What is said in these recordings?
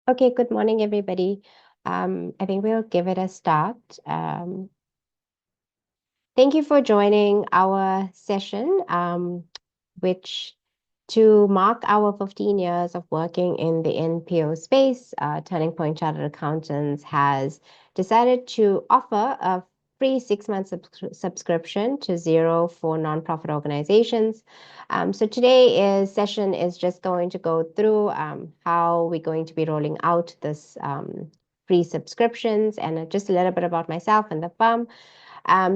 Okay, good morning, everybody. I think we'll give it a start. Thank you for joining our session, which to mark our 15 years of working in the NPO space, Turning Point Chartered Accountants has decided to offer a free 6-month subscription to Xero for nonprofit organizations. So today's session is just going to go through how we're going to be rolling out this free subscriptions and just a little bit about myself and the firm.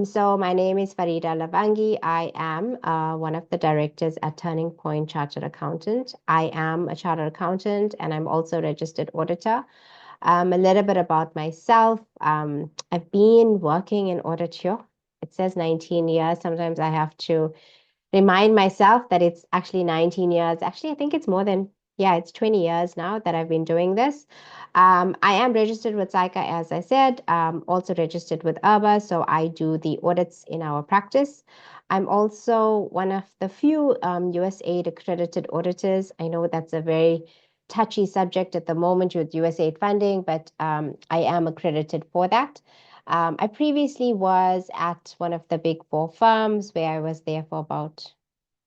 So my name is Farida Lavangi. I am one of the directors at Turning Point Chartered Accountant. I am a chartered accountant and I'm also a registered auditor. A little bit about myself. I've been working in audit here. It says 19 years. Sometimes I have to remind myself that it's actually 19 years. Actually, I think it's more than, yeah, it's 20 years now that I've been doing this. I am registered with Zyka, as I said, also registered with URBA, so I do the audits in our practice. I'm also one of the few USAID accredited auditors. I know that's a very touchy subject at the moment with USAID funding, but I am accredited for that. I previously was at one of the big four firms where I was there for about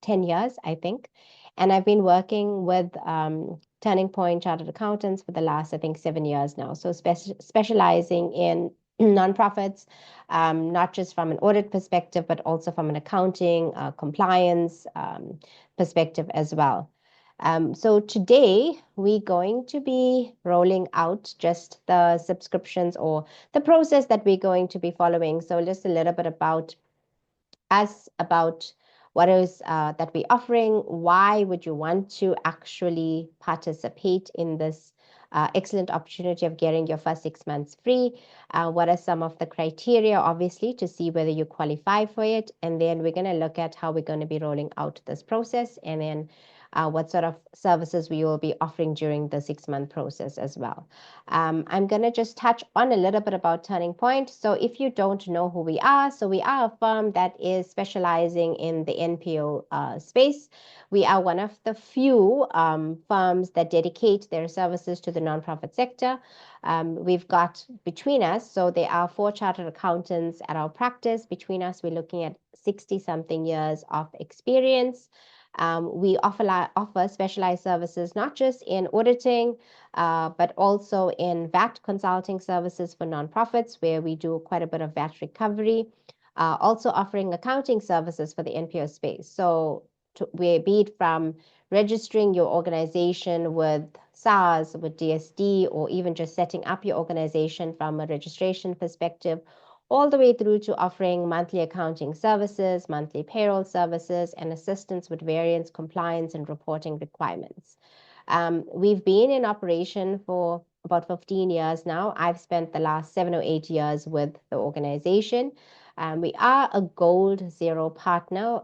10 years, I think. And I've been working with Turning Point Chartered Accountants for the last, I think, 7 years now. So specializing in nonprofits, not just from an audit perspective, but also from an accounting, compliance perspective as well. So today we're going to be rolling out just the subscriptions or the process that we're going to be following. So just a little bit about us, about what is that we're offering, why would you want to actually participate in this excellent opportunity of getting your first 6 months free, what are some of the criteria, obviously, to see whether you qualify for it, and then we're going to look at how we're going to be rolling out this process, and then what sort of services we will be offering during the 6-month process as well. I'm going to just touch on a little bit about Turning Point. So if you don't know who we are, so we are a firm that is specializing in the NPO space. We are one of the few firms that dedicate their services to the nonprofit sector. We've got between us, so there are 4 chartered accountants at our practice. Between us, we're looking at 60 something years of experience. We offer specialized services, not just in auditing, but also in VAT consulting services for nonprofits, where we do quite a bit of VAT recovery. Also offering accounting services for the NPO space. So be it from registering your organization with SARS, with DSD, or even just setting up your organization from a registration perspective, all the way through to offering monthly accounting services, monthly payroll services, and assistance with variance, compliance, and reporting requirements. We've been in operation for about 15 years now. I've spent the last 7 or 8 years with the organization. We are a Gold Xero partner.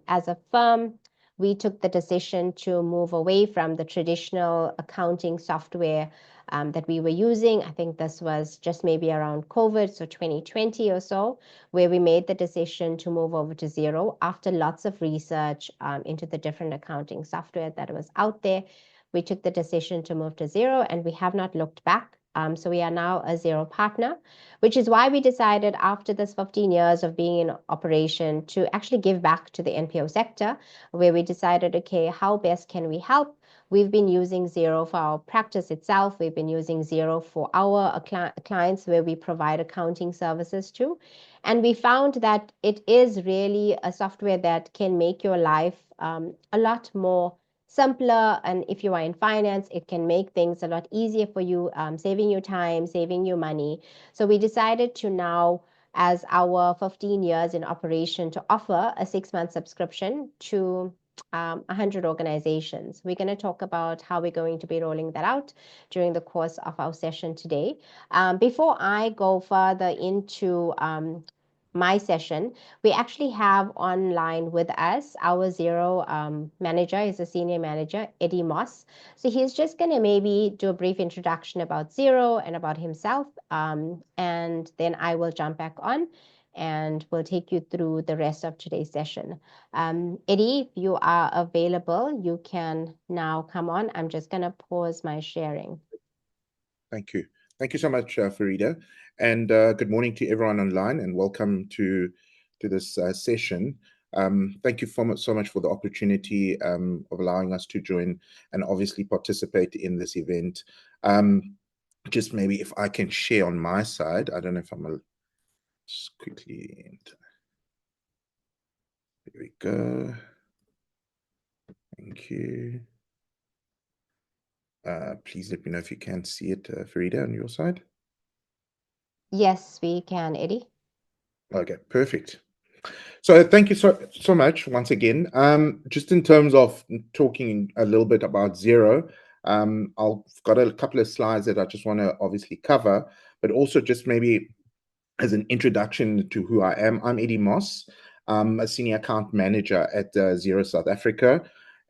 As a firm, we took the decision to move away from the traditional accounting software that we were using. I think this was just maybe around COVID, so 2020 or so, where we made the decision to move over to Xero after lots of research into the different accounting software that was out there. We took the decision to move to Xero, and we have not looked back. So we are now a Xero partner, which is why we decided after this 15 years of being in operation to actually give back to the NPO sector, where we decided, okay, how best can we help? We've been using Xero for our practice itself. We've been using Xero for our clients where we provide accounting services to. And we found that it is really a software that can make your life a lot more simpler. And if you are in finance, it can make things a lot easier for you, saving you time, saving you money. So we decided to now, as our 15 years in operation, to offer a 6-month subscription to 100 organizations. We're going to talk about how we're going to be rolling that out during the course of our session today. Before I go further into my session, we actually have online with us our Xero manager, is a senior manager, Eddie Moss. So he's just going to maybe do a brief introduction about Xero and about himself, and then I will jump back on and we'll take you through the rest of today's session. Eddie, if you are available, you can now come on. I'm just going to pause my sharing. Thank you. Thank you so much, Farida. And good morning to everyone online, and welcome to this session. Thank you so much for the opportunity of allowing us to join and obviously participate in this event. Um, just maybe if I can share on my side, I don't know if just quickly. There we go. Thank you. Please let me know if you can see it, Farida, on your side. Yes, we can, Eddie. Okay, perfect. So thank you so much once again. Just in terms of talking a little bit about Xero, I've got a couple of slides that I just want to obviously cover, but also just maybe as an introduction to who I am. I'm Eddie Moss. I'm a senior account manager at Xero South Africa,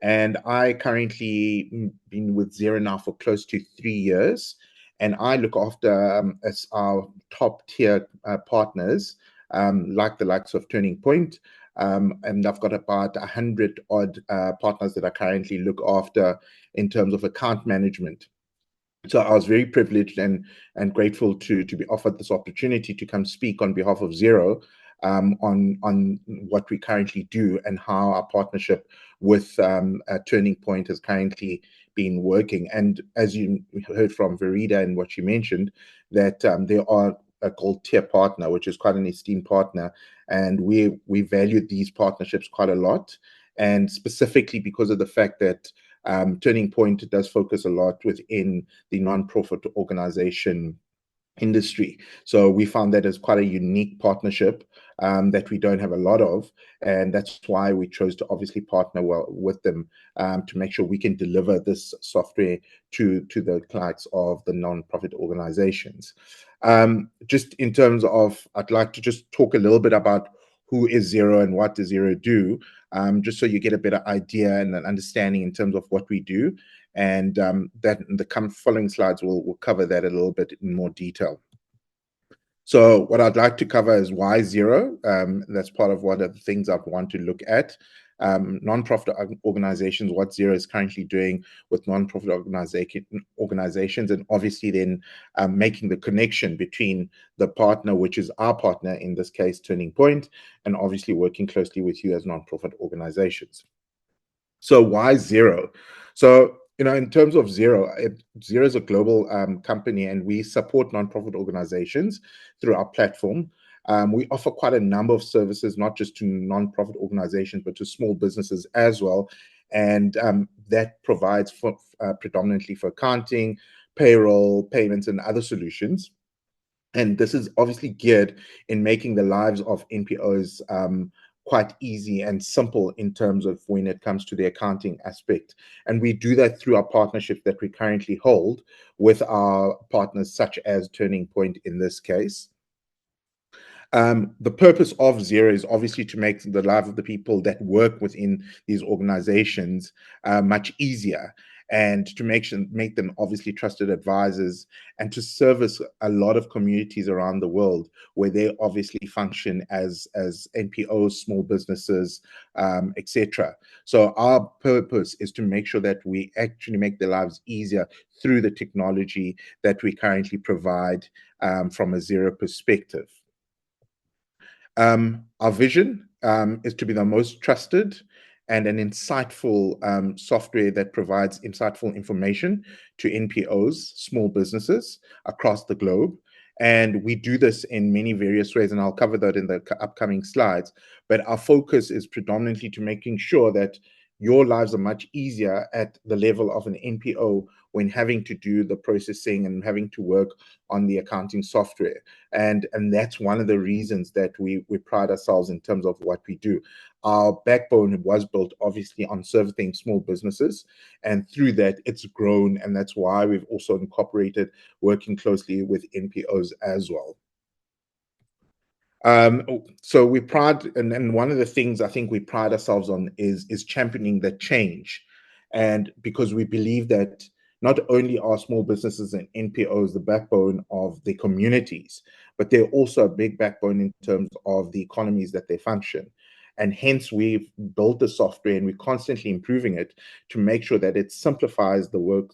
and I currently been with Xero now for close to 3 years, and I look after as our top tier partners, like the likes of Turning Point. And I've got about 100 odd partners that I currently look after in terms of account management. So I was very privileged and grateful to be offered this opportunity to come speak on behalf of Xero on what we currently do and how our partnership with Turning Point has currently been working. And as you heard from Verida and what she mentioned, that they are a gold tier partner, which is quite an esteemed partner, and we value these partnerships quite a lot, and specifically because of the fact that Turning Point does focus a lot within the non-profit organization industry. So we found that as quite a unique partnership that we don't have a lot of, and that's why we chose to obviously partner well with them to make sure we can deliver this software to the clients of the non-profit organizations. Just in terms of, I'd like to just talk a little bit about who is Xero and what does Xero do, just so you get a better idea and an understanding in terms of what we do. And that the following slides will cover that a little bit in more detail. So what I'd like to cover is why Xero. That's part of one of the things I'd want to look at. Non-profit organizations, what Xero is currently doing with non-profit organizations, and obviously then making the connection between the partner, which is our partner, in this case, Turning Point, and obviously working closely with you as non-profit organizations. So why Xero? So, in terms of Xero, Xero is a global company, and we support nonprofit organizations through our platform. We offer quite a number of services, not just to nonprofit organizations, but to small businesses as well. And that provides predominantly for accounting, payroll, payments, and other solutions. And this is obviously geared in making the lives of NPOs quite easy and simple in terms of when it comes to the accounting aspect. And we do that through our partnership that we currently hold with our partners, such as Turning Point in this case. The purpose of Xero is obviously to make the life of the people that work within these organizations much easier, and to make them obviously trusted advisors, and to service a lot of communities around the world where they obviously function as NPOs, small businesses, etc. So our purpose is to make sure that we actually make their lives easier through the technology that we currently provide from a Xero perspective. Our vision is to be the most trusted and an insightful software that provides insightful information to NPOs, small businesses across the globe. And we do this in many various ways, and I'll cover that in the upcoming slides. But our focus is predominantly to making sure that your lives are much easier at the level of an NPO when having to do the processing and having to work on the accounting software. And that's one of the reasons that we pride ourselves in terms of what we do. Our backbone was built obviously on servicing small businesses, and through that it's grown, and that's why we've also incorporated working closely with NPOs as well. So we pride, and one of the things I think we pride ourselves on is championing the change, and because we believe that not only are small businesses and NPOs the backbone of the communities, but they're also a big backbone in terms of the economies that they function. And hence we've built the software and we're constantly improving it to make sure that it simplifies the work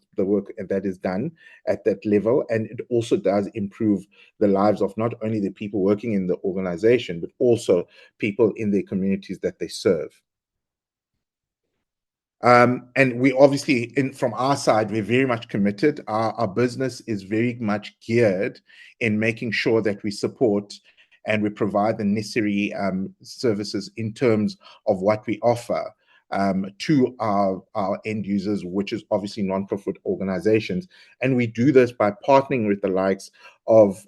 that is done at that level. And it also does improve the lives of not only the people working in the organization, but also people in their communities that they serve. And we obviously, from our side, we're very much committed. Our business is very much geared in making sure that we support and we provide the necessary services in terms of what we offer to our end users, which is obviously non-profit organizations. And we do this by partnering with the likes of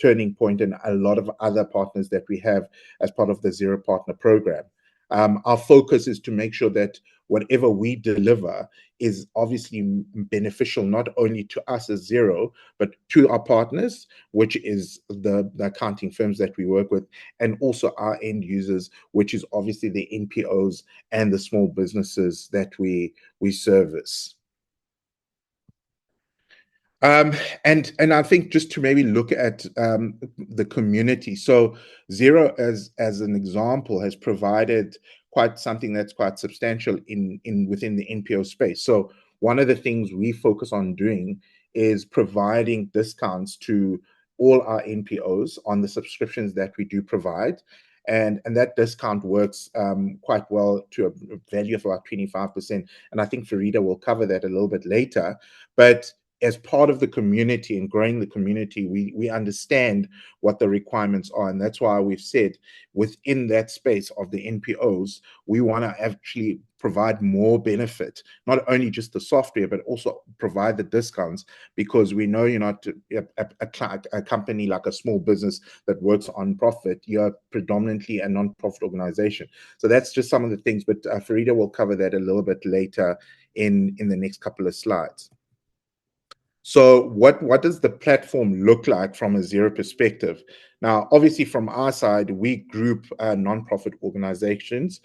Turning Point and a lot of other partners that we have as part of the Xero Partner Program. Our focus is to make sure that whatever we deliver is obviously beneficial not only to us as Xero, but to our partners, which is the accounting firms that we work with, and also our end users, which is obviously the NPOs and the small businesses that we service. And I think just to maybe look at the community. So Xero, as an example, has provided quite something that's quite substantial in within the NPO space. So one of the things we focus on doing is providing discounts to all our NPOs on the subscriptions that we do provide. And that discount works quite well to a value of about 25%. And I think Farida will cover that a little bit later. But as part of the community and growing the community, we understand what the requirements are. And that's why we've said within that space of the NPOs, we want to actually provide more benefit, not only just the software, but also provide the discounts, because we know you're not a company like a small business that works on profit. You're predominantly a non-profit organization. So that's just some of the things, but Farida will cover that a little bit later in the next couple of slides. So what does the platform look like from a Xero perspective? Now, obviously, from our side, we group nonprofit organizations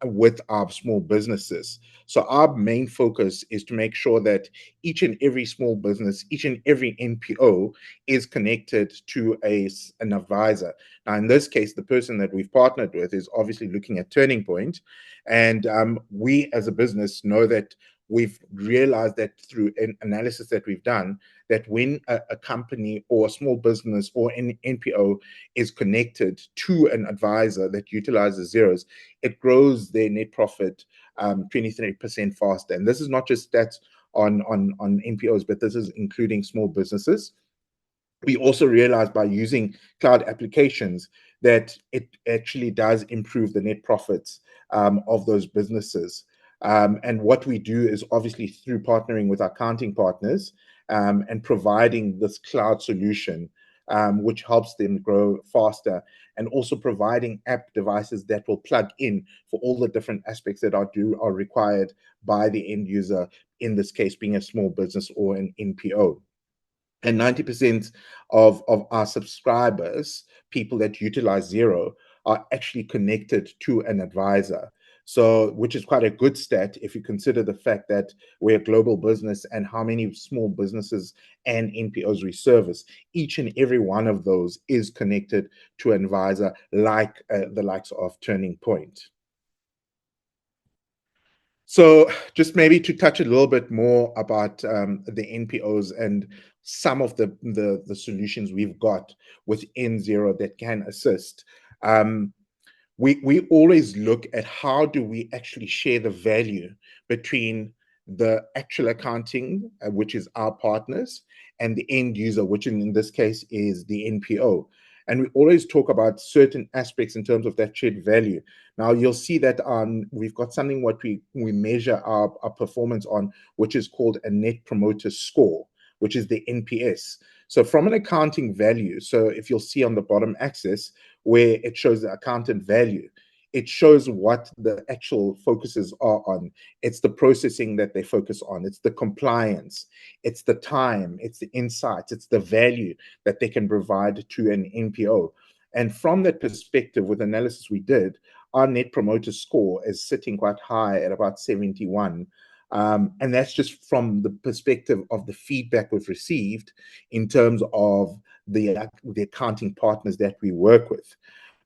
with our small businesses. So our main focus is to make sure that each and every small business, each and every NPO is connected to an advisor. Now, in this case, the person that we've partnered with is obviously looking at Turning Point. And we as a business know that we've realized that through an analysis that we've done, that when a company or a small business or an NPO is connected to an advisor that utilizes Xeros, it grows their net profit 23% faster. And this is not just stats on NPOs, but this is including small businesses. We also realized by using cloud applications that it actually does improve the net profits of those businesses. And what we do is obviously through partnering with our accounting partners and providing this cloud solution, which helps them grow faster, and also providing app devices that will plug in for all the different aspects that are required by the end user, in this case being a small business or an NPO. And 90% of our subscribers, people that utilize Xero, are actually connected to an advisor. So, which is quite a good stat if you consider the fact that we're a global business and how many small businesses and NPOs we service. Each and every one of those is connected to an advisor, like the likes of Turning Point. So just maybe to touch a little bit more about the NPOs and some of the solutions we've got within Xero that can assist. We always look at how do we actually share the value between the actual accounting, which is our partners, and the end user, which in this case is the NPO. And we always talk about certain aspects in terms of that shared value. Now you'll see that we've got something what we measure our performance on, which is called a Net Promoter Score, which is the NPS. So from an accounting value, so if you'll see on the bottom axis where it shows the accountant value, it shows what the actual focuses are on. It's the processing that they focus on. It's the compliance. It's the time. It's the insights. It's the value that they can provide to an NPO. And from that perspective, with analysis we did, our Net Promoter Score is sitting quite high at about 71. And that's just from the perspective of the feedback we've received in terms of the accounting partners that we work with.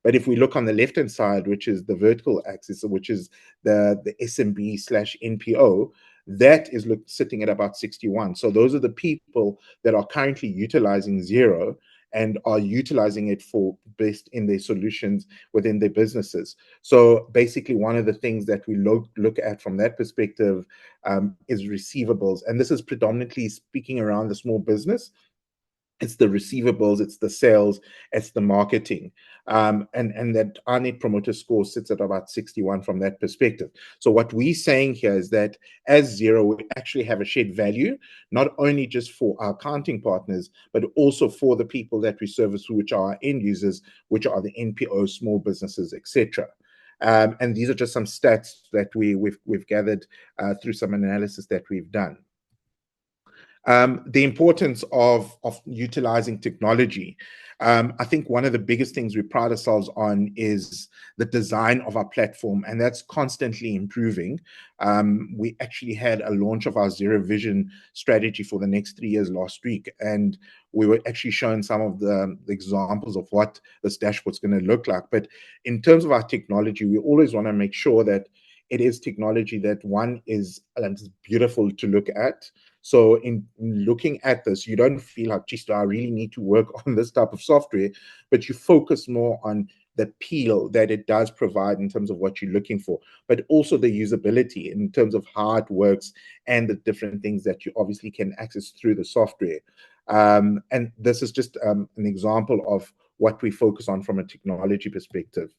But if we look on the left-hand side, which is the vertical axis, which is the SMB slash NPO, that is sitting at about 61. So those are the people that are currently utilizing Xero and are utilizing it for best in their solutions within their businesses. So basically, one of the things that we look at from that perspective is receivables. And this is predominantly speaking around the small business. It's the receivables, it's the sales, it's the marketing. And that our net promoter score sits at about 61 from that perspective. So what we're saying here is that as Xero, we actually have a shared value, not only just for our accounting partners, but also for the people that we service, which are our end users, which are the NPO, small businesses, etc. And these are just some stats that we've gathered through some analysis that we've done. The importance of utilizing technology. I think one of the biggest things we pride ourselves on is the design of our platform, and that's constantly improving. We actually had a launch of our Zero Vision strategy for the next 3 years last week, and we were actually showing some of the examples of what this dashboard's going to look like. But in terms of our technology, we always want to make sure that it is technology that, one, is beautiful to look at. So in looking at this, you don't feel like, geez, I really need to work on this type of software, but you focus more on the appeal that it does provide in terms of what you're looking for, but also the usability in terms of how it works and the different things that you obviously can access through the software. And this is just an example of what we focus on from a technology perspective.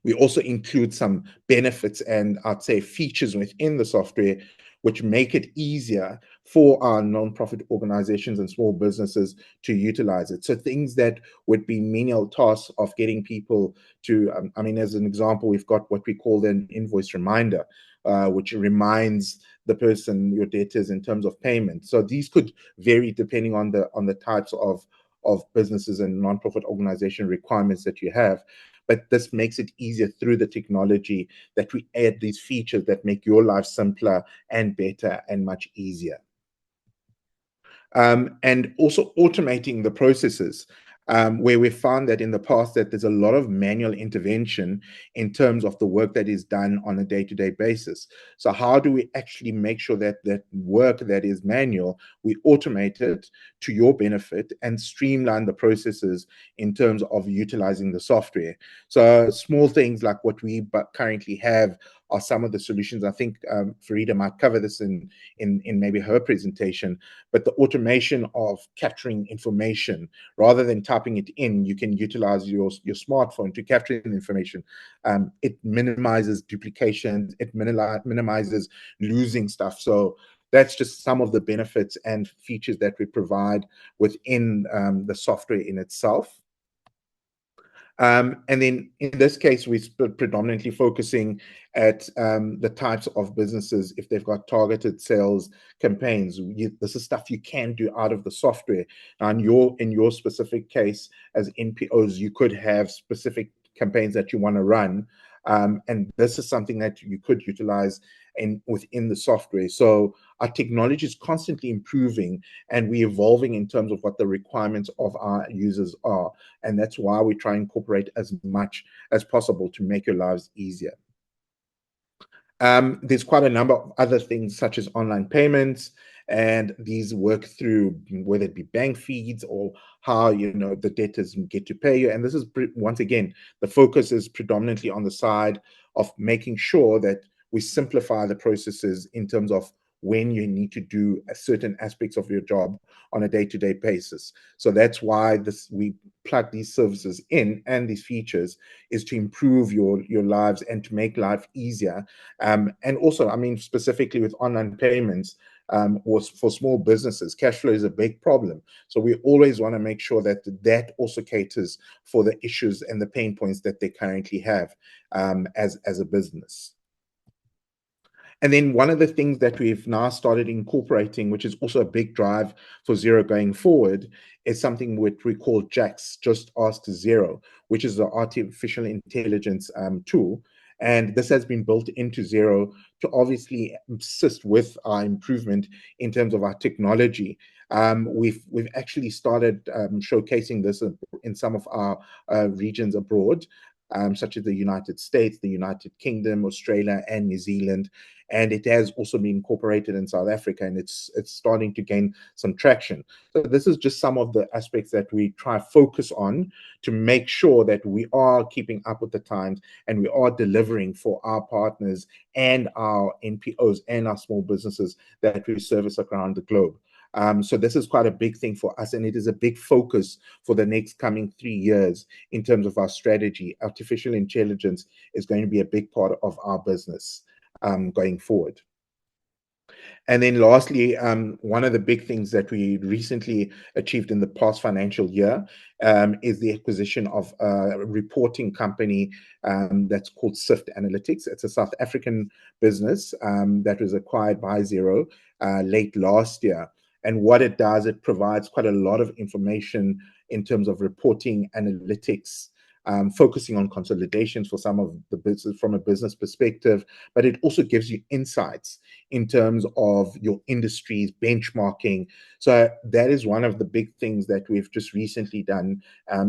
We also include some benefits and, I'd say, features within the software which make it easier for our nonprofit organizations and small businesses to utilize it. So things that would be menial tasks of getting people to, I mean, as an example, we've got what we call an invoice reminder, which reminds the person, your debtors, in terms of payment. So these could vary depending on the types of businesses and nonprofit organization requirements that you have. But this makes it easier through the technology that we add these features that make your life simpler and better and much easier. And also automating the processes, where we found that in the past that there's a lot of manual intervention in terms of the work that is done on a day-to-day basis. So how do we actually make sure that that work that is manual, we automate it to your benefit and streamline the processes in terms of utilizing the software? So small things like what we currently have are some of the solutions. I think Farida might cover this in maybe her presentation, but the automation of capturing information rather than typing it in, you can utilize your smartphone to capture the information. It minimizes duplications, it minimizes losing stuff. So that's just some of the benefits and features that we provide within the software in itself. And then in this case, we're predominantly focusing at the types of businesses, if they've got targeted sales campaigns. This is stuff you can do out of the software. And in your specific case, as NPOs, you could have specific campaigns that you want to run. And this is something that you could utilize within the software. So our technology is constantly improving and we're evolving in terms of what the requirements of our users are. And that's why we try and incorporate as much as possible to make your lives easier. There's quite a number of other things such as online payments, and these work through whether it be bank feeds or how the debtors get to pay you. And this is, once again, the focus is predominantly on the side of making sure that we simplify the processes in terms of when you need to do certain aspects of your job on a day-to-day basis. So that's why we plug these services in, and these features is to improve your lives and to make life easier. And also, I mean, specifically with online payments, was for small businesses, cash flow is a big problem. So we always want to make sure that that also caters for the issues and the pain points that they currently have as a business. And then one of the things that we've now started incorporating, which is also a big drive for Xero going forward, is something which we call JAX, Just Ask Xero, which is the artificial intelligence tool. And this has been built into Xero to obviously assist with our improvement in terms of our technology. We've actually started showcasing this in some of our regions abroad, such as the United States, the United Kingdom, Australia, and New Zealand. And it has also been incorporated in South Africa, and it's starting to gain some traction. So this is just some of the aspects that we try to focus on to make sure that we are keeping up with the times and we are delivering for our partners and our NPOs and our small businesses that we service around the globe. So this is quite a big thing for us, and it is a big focus for the next coming 3 years in terms of our strategy. Artificial intelligence is going to be a big part of our business going forward. And then lastly, one of the big things that we recently achieved in the past financial year is the acquisition of a reporting company that's called Sift Analytics. It's a South African business that was acquired by Xero late last year. And what it does, it provides quite a lot of information in terms of reporting analytics, focusing on consolidations for some of the business from a business perspective, but it also gives you insights in terms of your industry's benchmarking. So that is one of the big things that we've just recently done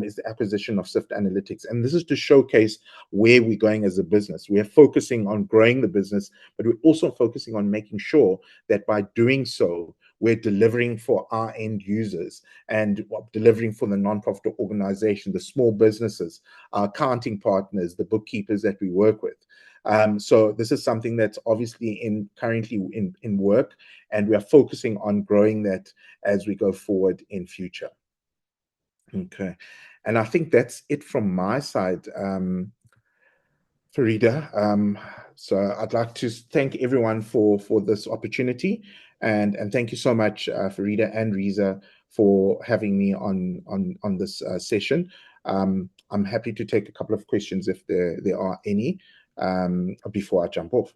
is the acquisition of Sift Analytics. And this is to showcase where we're going as a business. We are focusing on growing the business, but we're also focusing on making sure that by doing so, we're delivering for our end users and delivering for the non-profit organization, the small businesses, our accounting partners, the bookkeepers that we work with. So this is something that's obviously currently in work, and we are focusing on growing that as we go forward in future. Okay, and I think that's it from my side, Farida. So I'd like to thank everyone for this opportunity, and thank you so much, Farida and Riza, for having me on this session. I'm happy to take a couple of questions if there are any before I jump off.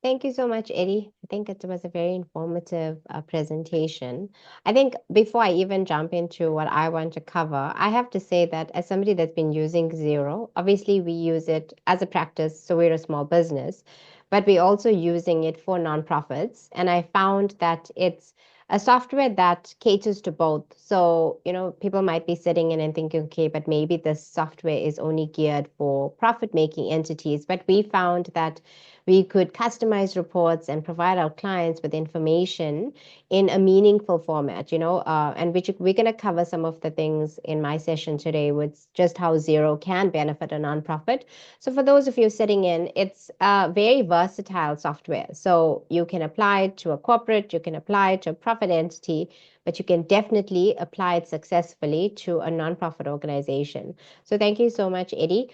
Thank you so much, Eddie. I think it was a very informative presentation. I think before I even jump into what I want to cover, I have to say that as somebody that's been using Xero, obviously we use it as a practice, so we're a small business, but we're also using it for nonprofits. And I found that it's a software that caters to both. So, people might be sitting in and thinking, okay, but maybe this software is only geared for profit-making entities. But we found that we could customize reports and provide our clients with information in a meaningful format, and which we're going to cover some of the things in my session today with just how Xero can benefit a nonprofit. So for those of you sitting in, it's a very versatile software. So you can apply it to a corporate, you can apply it to a profit entity, but you can definitely apply it successfully to a nonprofit organization. So thank you so much, Eddie.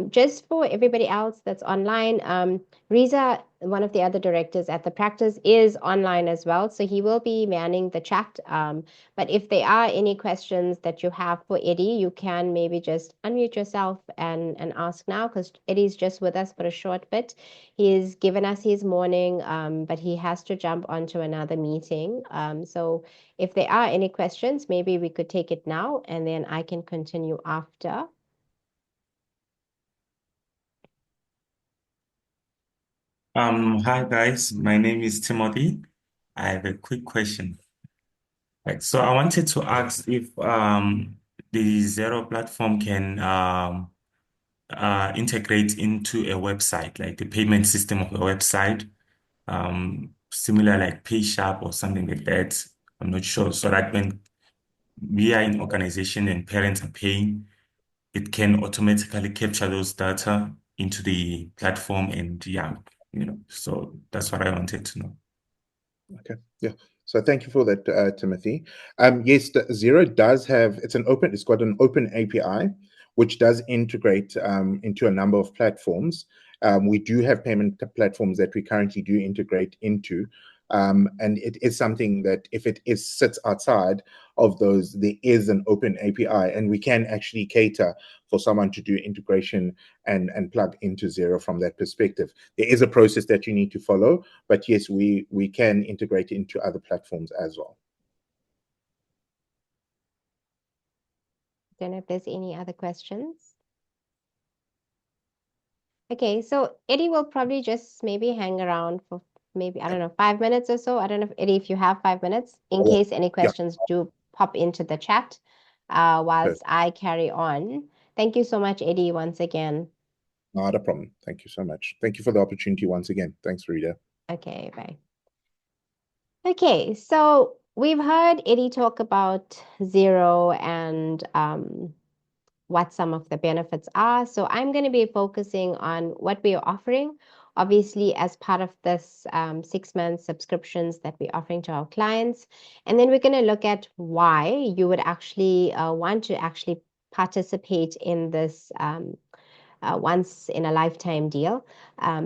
Just for everybody else that's online, Riza, one of the other directors at the practice, is online as well. So he will be manning the chat. But if there are any questions that you have for Eddie, you can maybe just unmute yourself and ask now, because Eddie's just with us for a short bit. He's given us his morning, but he has to jump onto another meeting. So if there are any questions, maybe we could take it now and then I can continue after. Hi guys, my name is Timothy. I have a quick question. Right, so I wanted to ask if the Xero platform can integrate into a website, like the payment system of a website, similar like PayShap or something like that. I'm not sure. So that when we are in organization and parents are paying, it can automatically capture those data into the platform and yeah, so that's what I wanted to know. Okay, yeah. So thank you for that, Timothy. Yes, Xero does have, it's got an open API, which does integrate into a number of platforms. We do have payment platforms that we currently do integrate into. And it is something that if it sits outside of those, there is an open API, and we can actually cater for someone to do integration and plug into Xero from that perspective. There is a process that you need to follow, but yes, we can integrate into other platforms as well. Don't know if there's any other questions. Okay, so Eddie will probably just maybe hang around for maybe, I don't know, 5 minutes or so. I don't know if Eddie, if you have 5 minutes, in Or, case any yeah, questions do pop into the chat, whilst perfect. I carry on. Thank you so much, Eddie, once again. Not a problem. Thank you so much. Thank you for the opportunity once again. Thanks, Rita. Okay, bye. Okay, so we've heard Eddie talk about Xero and what some of the benefits are. So I'm going to be focusing on what we are offering, obviously, as part of this 6-month subscriptions that we're offering to our clients. And then we're going to look at why you would actually want to actually participate in this once in a lifetime deal.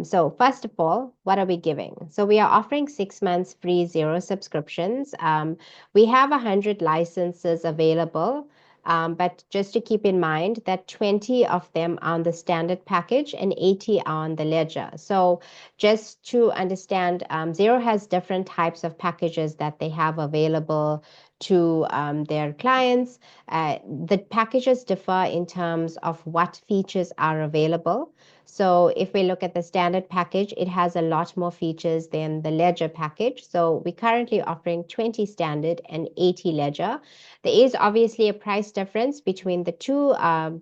So first of all, what are we giving? So we are offering 6 months free Xero subscriptions. We have 100 licenses available. But just to keep in mind that 20 of them are on the standard package and 80 are on the ledger. So just to understand, Xero has different types of packages that they have available to their clients. The packages differ in terms of what features are available. So if we look at the standard package, it has a lot more features than the ledger package. So we're currently offering 20 standard and 80 ledger. There is obviously a price difference between the two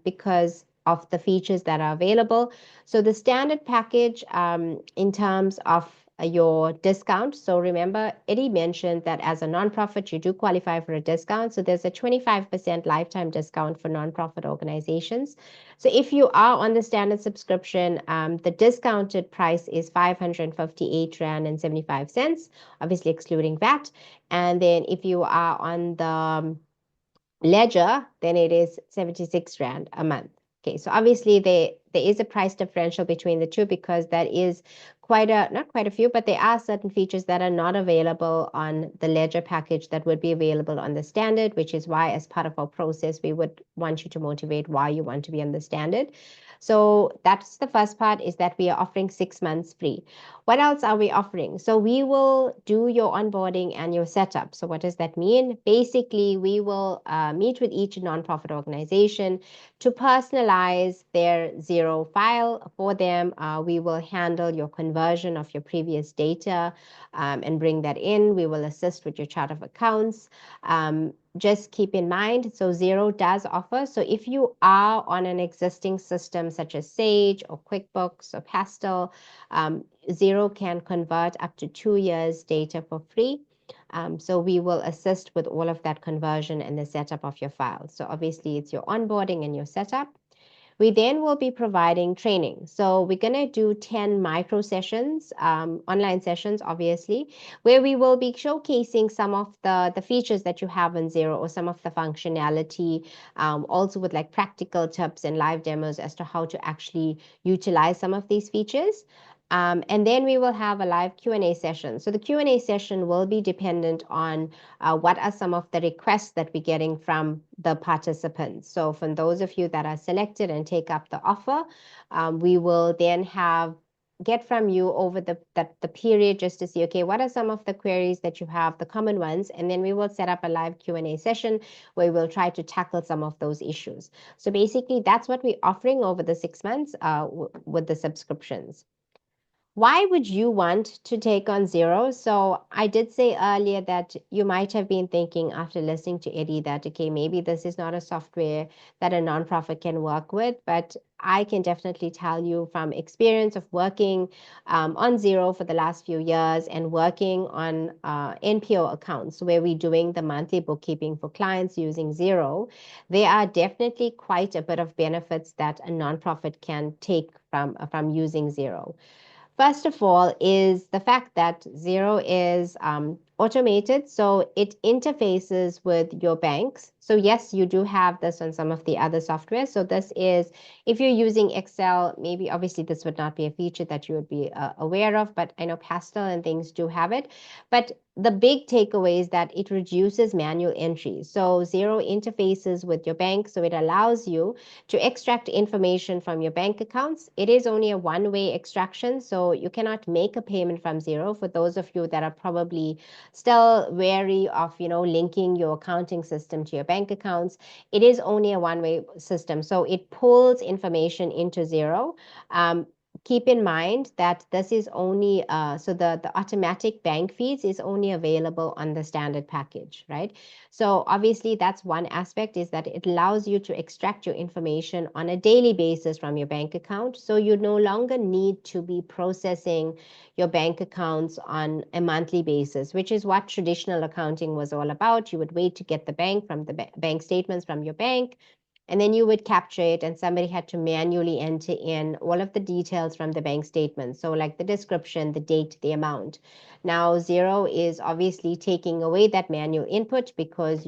because of the features that are available. So the standard package in terms of your discount. So remember, Eddie mentioned that as a nonprofit, you do qualify for a discount. So there's a 25% lifetime discount for nonprofit organizations. So if you are on the standard subscription, the discounted price is 558 Rand and 75 cents, obviously excluding VAT. And then if you are on the ledger, then it is 76 Rand a month. Okay, so obviously there is a price differential between the two because that is not quite a few, but there are certain features that are not available on the ledger package that would be available on the standard, which is why as part of our process, we would want you to motivate why you want to be on the standard. So that's the first part, is that we are offering 6 months free. What else are we offering? So we will do your onboarding and your setup. So what does that mean? Basically, we will meet with each nonprofit organization to personalize their Xero file for them. We will handle your conversion of your previous data and bring that in. We will assist with your chart of accounts. Just keep in mind, so Xero does offer, so if you are on an existing system such as Sage or QuickBooks or Pastel, Xero can convert up to 2 years data for free. So we will assist with all of that conversion and the setup of your file. So obviously it's your onboarding and your setup. We then will be providing training. So we're going to do 10 micro sessions, online sessions, obviously, where we will be showcasing some of the features that you have in Xero or some of the functionality, also with like practical tips and live demos as to how to actually utilize some of these features. And then we will have a live Q&A session. So the Q&A session will be dependent on what are some of the requests that we're getting from the participants. So from those of you that are selected and take up the offer, we will then get from you over the period just to see, okay, what are some of the queries that you have, the common ones, and then we will set up a live Q&A session where we'll try to tackle some of those issues. So basically, that's what we're offering over the 6 months with the subscriptions. Why would you want to take on Xero? So I did say earlier that you might have been thinking after listening to Eddie that, okay, maybe this is not a software that a nonprofit can work with, but I can definitely tell you from experience of working on Xero for the last few years and working on NPO accounts where we're doing the monthly bookkeeping for clients using Xero, there are definitely quite a bit of benefits that a nonprofit can take from using Xero. First of all, is the fact that Xero is automated, so it interfaces with your banks. So yes, you do have this on some of the other software. So this is, if you're using Excel, maybe obviously this would not be a feature that you would be aware of, but I know Pastel and things do have it. But the big takeaway is that it reduces manual entries. So Xero interfaces with your bank, so it allows you to extract information from your bank accounts. It is only a one-way extraction, so you cannot make a payment from Xero. For those of you that are probably still wary of, linking your accounting system to your bank accounts, it is only a one-way system. So it pulls information into Xero. keep in mind that this is only, so the automatic bank feeds is only available on the standard package, right? So obviously that's one aspect, is that it allows you to extract your information on a daily basis from your bank account. So you no longer need to be processing your bank accounts on a monthly basis, which is what traditional accounting was all about. You would wait to get the bank statements from your bank, and then you would capture it, and somebody had to manually enter in all of the details from the bank statement. So like the description, the date, the amount. Now Xero is obviously taking away that manual input, because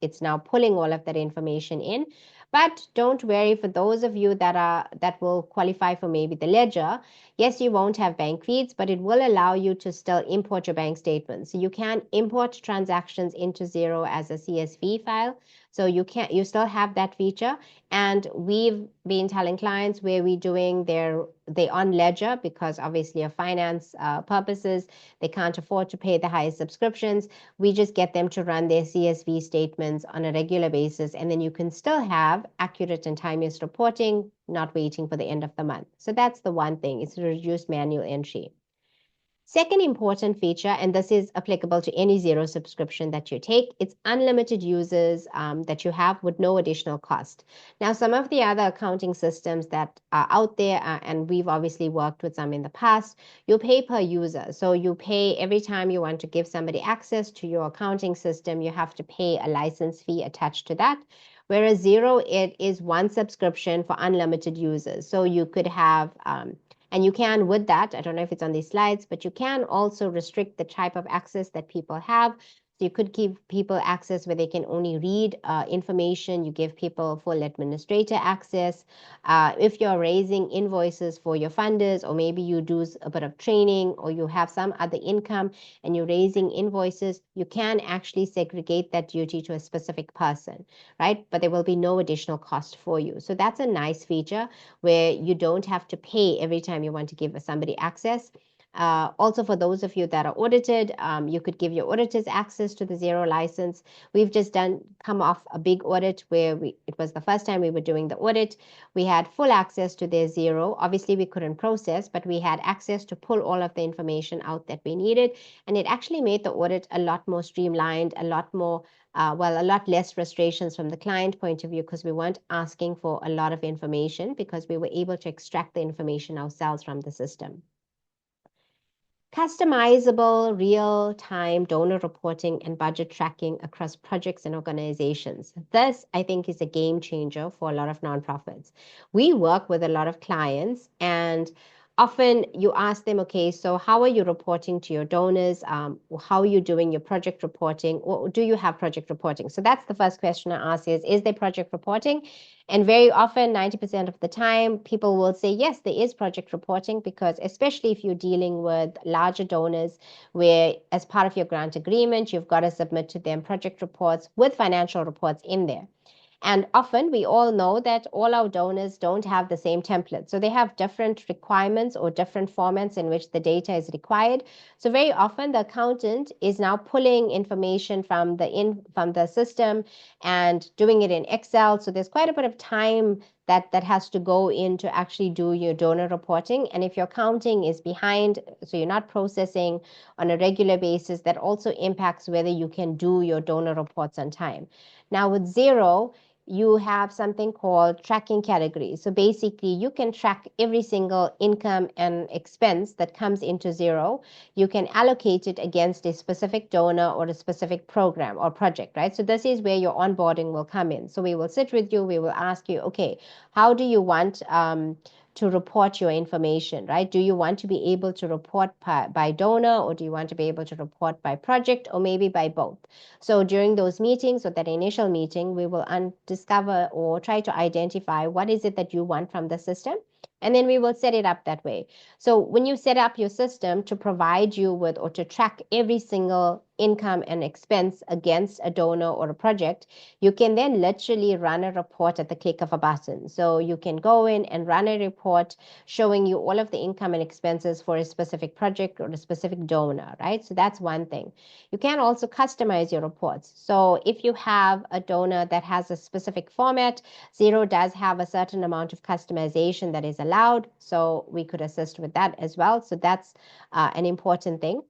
it's now pulling all of that information in. But don't worry, for those of you that will qualify for maybe the ledger, yes, you won't have bank feeds, but it will allow you to still import your bank statements. So you can import transactions into Xero as a CSV file. So you still have that feature. And we've been telling clients where we're doing they on ledger, because obviously of finance purposes, they can't afford to pay the highest subscriptions. We just get them to run their CSV statements on a regular basis, and then you can still have accurate and timeous reporting, not waiting for the end of the month. So that's the one thing, is to reduce manual entry. Second important feature, and this is applicable to any Xero subscription that you take, it's unlimited users that you have with no additional cost. Now, some of the other accounting systems that are out there, and we've obviously worked with some in the past, you pay per user. So you pay every time you want to give somebody access to your accounting system, you have to pay a license fee attached to that. Whereas Xero, it is one subscription for unlimited users. So you could have and you can, with that, I don't know if it's on these slides, but you can also restrict the type of access that people have. So you could give people access where they can only read information. You give people full administrator access. If you're raising invoices for your funders, or maybe you do a bit of training, or you have some other income and you're raising invoices, you can actually segregate that duty to a specific person, right? But there will be no additional cost for you. So that's a nice feature, where you don't have to pay every time you want to give somebody access. Also, for those of you that are audited, you could give your auditors access to the Xero license. We've just come off a big audit where it was the first time we were doing the audit. We had full access to their Xero. Obviously, we couldn't process, but we had access to pull all of the information out that we needed. And it actually made the audit a lot more streamlined, a lot less frustrations from the client point of view, because we weren't asking for a lot of information, because we were able to extract the information ourselves from the system. Customizable real-time donor reporting and budget tracking across projects and organizations. This, I think, is a game changer for a lot of nonprofits. We work with a lot of clients, and often you ask them, okay, so how are you reporting to your donors? How are you doing your project reporting? Or do you have project reporting? So that's the first question I ask is there project reporting? And very often, 90% of the time, people will say, yes, there is project reporting, because especially if you're dealing with larger donors, where as part of your grant agreement, you've got to submit to them project reports with financial reports in there. And often we all know that all our donors don't have the same template. So they have different requirements or different formats in which the data is required. So very often the accountant is now pulling information from the system and doing it in Excel. So there's quite a bit of time that has to go in to actually do your donor reporting. And if your accounting is behind, so you're not processing on a regular basis, that also impacts whether you can do your donor reports on time. Now with Xero, you have something called tracking categories. So basically, you can track every single income and expense that comes into Xero. You can allocate it against a specific donor or a specific program or project, right? So this is where your onboarding will come in. So we will sit with you. We will ask you, okay, how do you want to report your information, right? Do you want to be able to report by donor, or do you want to be able to report by project, or maybe by both? So during those meetings, or that initial meeting, we will discover or try to identify what is it that you want from the system. And then we will set it up that way. So when you set up your system to provide you with, or to track every single income and expense against a donor or a project, you can then literally run a report at the click of a button. So you can go in and run a report showing you all of the income and expenses for a specific project or a specific donor, right? So that's one thing. You can also customize your reports. So if you have a donor that has a specific format, Xero does have a certain amount of customization that is allowed. allowed. So we could assist with that as well. So that's an important thing.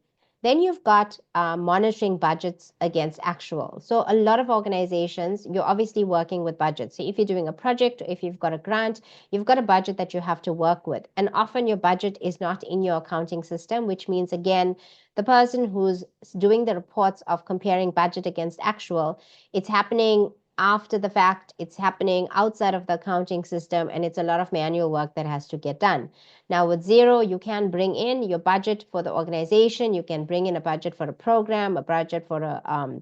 Then you've got monitoring budgets against actual. So a lot of organizations, you're obviously working with budgets. So if you're doing a project, or if you've got a grant, you've got a budget that you have to work with. And often your budget is not in your accounting system, which means, again, the person who's doing the reports of comparing budget against actual, it's happening after the fact, it's happening outside of the accounting system, and it's a lot of manual work that has to get done. Now with Xero, you can bring in your budget for the organization, you can bring in a budget for a program, a budget for a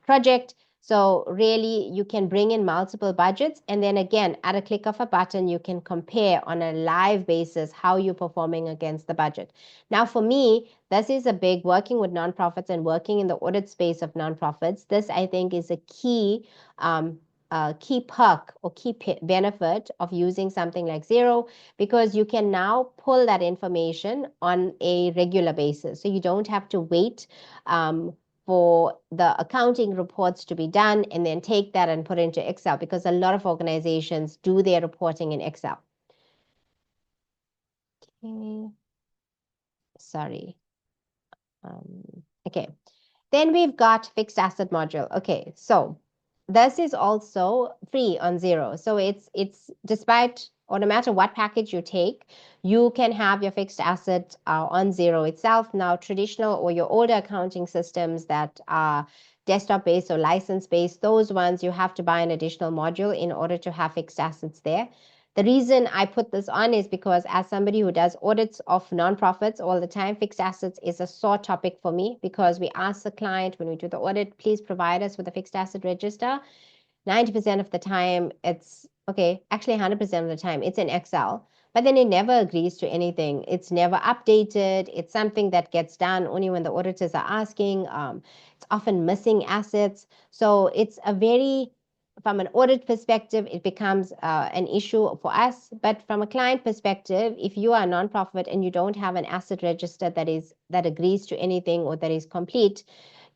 project. So really, you can bring in multiple budgets, and then again, at a click of a button, you can compare on a live basis how you're performing against the budget. Now, for me, this is a big working with nonprofits and working in the audit space of nonprofits. This, I think, is a key perk or key benefit of using something like Xero, because you can now pull that information on a regular basis. So you don't have to wait for the accounting reports to be done and then take that and put it into Excel, because a lot of organizations do their reporting in Excel. Okay. Sorry. Okay. Then we've got fixed asset module. Okay, so this is also free on Xero. So it's despite, or no matter what package you take, you can have your fixed asset on Xero itself. Now, traditional or your older accounting systems that are desktop based or license based, those ones you have to buy an additional module in order to have fixed assets there. The reason I put this on is because, as somebody who does audits of nonprofits all the time, fixed assets is a sore topic for me, because we ask the client when we do the audit, please provide us with a fixed asset register. 90% of the time, it's okay, actually 100% of the time, it's in Excel, but then it never agrees to anything. It's never updated. It's something that gets done only when the auditors are asking. It's often missing assets. So it's a very, from an audit perspective, it becomes an issue for us. But from a client perspective, if you are a nonprofit and you don't have an asset register that agrees to anything or that is complete,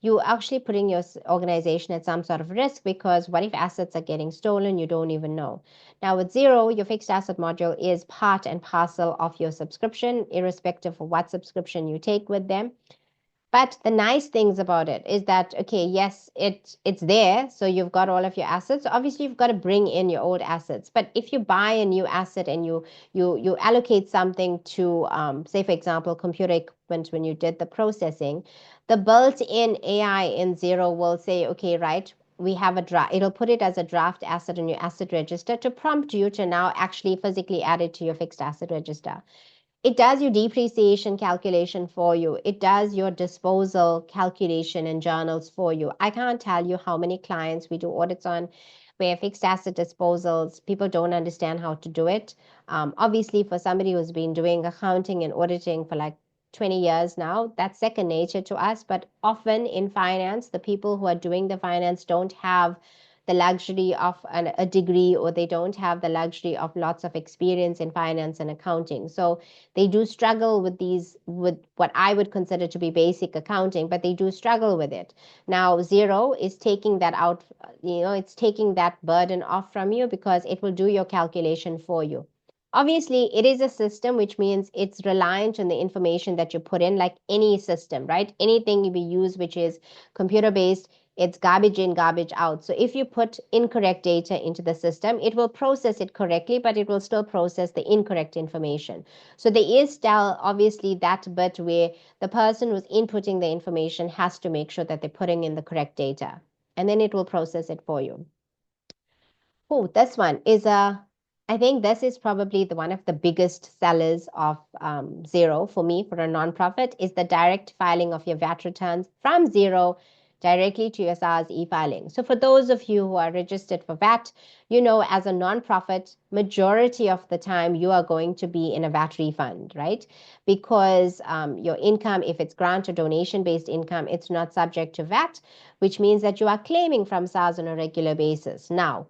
you're actually putting your organization at some sort of risk, because what if assets are getting stolen? You don't even know. Now with Xero, your fixed asset module is part and parcel of your subscription, irrespective of what subscription you take with them. But the nice things about it is that, okay, yes, it's there. So you've got all of your assets. Obviously, you've got to bring in your old assets. But if you buy a new asset and you allocate something to, say, for example, computer equipment, when you did the processing, the built-in AI in Xero will say, okay, right, we have a draft. It'll put it as a draft asset in your asset register to prompt you to now actually physically add it to your fixed asset register. It does your depreciation calculation for you. It does your disposal calculation and journals for you. I can't tell you how many clients we do audits on where fixed asset disposals, people don't understand how to do it. Obviously, for somebody who's been doing accounting and auditing for like 20 years now, that's second nature to us. But often in finance, the people who are doing the finance don't have the luxury of a degree, or they don't have the luxury of lots of experience in finance and accounting. So they do struggle with what I would consider to be basic accounting, but they do struggle with it. Now Xero is taking that out, it's taking that burden off from you, because it will do your calculation for you. Obviously, it is a system, which means it's reliant on the information that you put in, like any system, right? Anything we use which is computer based, it's garbage in, garbage out. So if you put incorrect data into the system, it will process it correctly, but it will still process the incorrect information. So there is still obviously that bit where the person who's inputting the information has to make sure that they're putting in the correct data, and then it will process it for you. Oh, this one is I think this is probably one of the biggest sellers of Xero for me, for a nonprofit, is the direct filing of your VAT returns from Xero directly to your SARS e-filing. So for those of you who are registered for VAT, as a nonprofit, majority of the time you are going to be in a VAT refund, right? Because your income, if it's grant or donation-based income, it's not subject to VAT, which means that you are claiming from SARS on a regular basis. Now,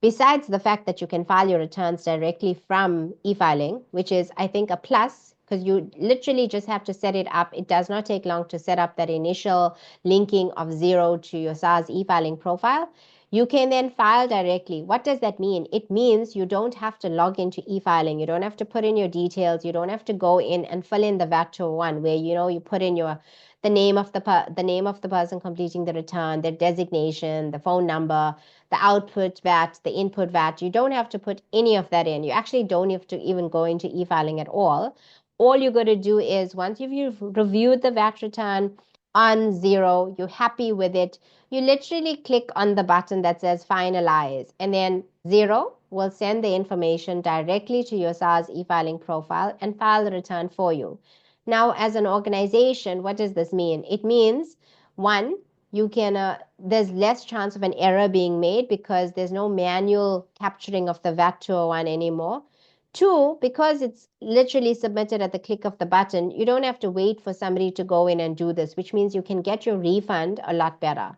besides the fact that you can file your returns directly from e-filing, which is, I think, a plus, because you literally just have to set it up. It does not take long to set up that initial linking of Xero to your SARS e-filing profile. You can then file directly. What does that mean? It means you don't have to log into e-filing. You don't have to put in your details. You don't have to go in and fill in the VAT 201 where, you put in the name of the person completing the return, their designation, the phone number, the output VAT, the input VAT. You don't have to put any of that in. You actually don't have to even go into e-filing at all. All you're going to do is once you've reviewed the VAT return on Xero, you're happy with it, you literally click on the button that says finalize, and then Xero will send the information directly to your SARS e-filing profile and file the return for you. Now, as an organization, what does this mean? It means, one, there's less chance of an error being made because there's no manual capturing of the VAT 201 anymore. Two, because it's literally submitted at the click of the button, you don't have to wait for somebody to go in and do this, which means you can get your refund a lot better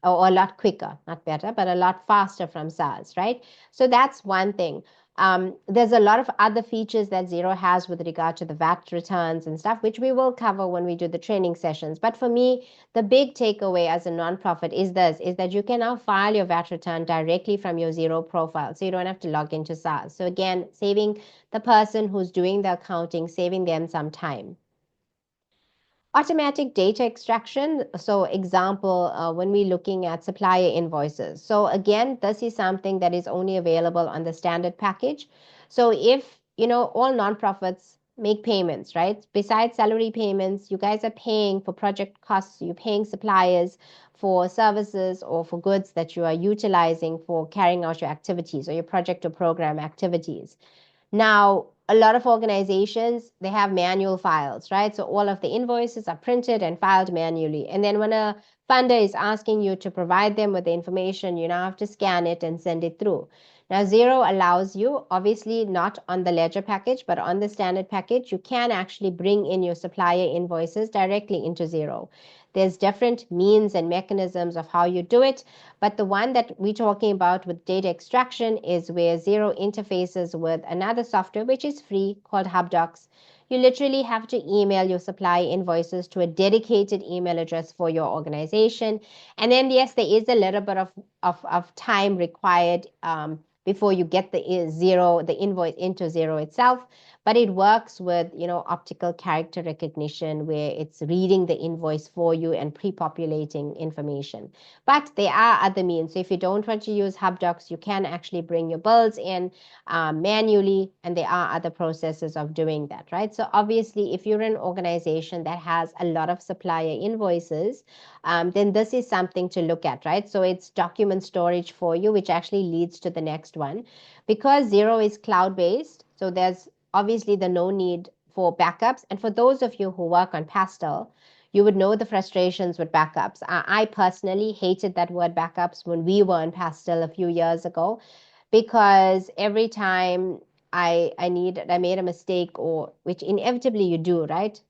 or a lot quicker, not better, but a lot faster from SARS, right? So that's one thing. There's a lot of other features that Xero has with regard to the VAT returns and stuff, which we will cover when we do the training sessions. But for me, the big takeaway as a nonprofit is that you can now file your VAT return directly from your Xero profile. So you don't have to log into SARS. So again, saving the person who's doing the accounting, saving them some time. Automatic data extraction. So example, when we're looking at supplier invoices. So again, this is something that is only available on the standard package. So if, all nonprofits make payments, right? Besides salary payments, you guys are paying for project costs, you're paying suppliers for services or for goods that you are utilizing for carrying out your activities or your project or program activities. Now, a lot of organizations, they have manual files, right? So all of the invoices are printed and filed manually. And then when a funder is asking you to provide them with the information, you now have to scan it and send it through. Now, Xero allows you, obviously not on the ledger package, but on the standard package, you can actually bring in your supplier invoices directly into Xero. There's different means and mechanisms of how you do it, but the one that we're talking about with data extraction is where Xero interfaces with another software, which is free, called HubDocs. You literally have to email your supplier invoices to a dedicated email address for your organization. And then, yes, there is a little bit of time required before you get the invoice into Xero itself. But it works with, optical character recognition where it's reading the invoice for you and pre-populating information. But there are other means. So if you don't want to use HubDocs, you can actually bring your bills in manually, and there are other processes of doing that, right? So obviously, if you're an organization that has a lot of supplier invoices, then this is something to look at, right? So it's document storage for you, which actually leads to the next one. Because Xero is cloud-based, so there's obviously the no need for backups. And for those of you who work on Pastel, you would know the frustrations with backups. I personally hated that word backups when we were on Pastel a few years ago, because every time I made a mistake, or which inevitably you do, right?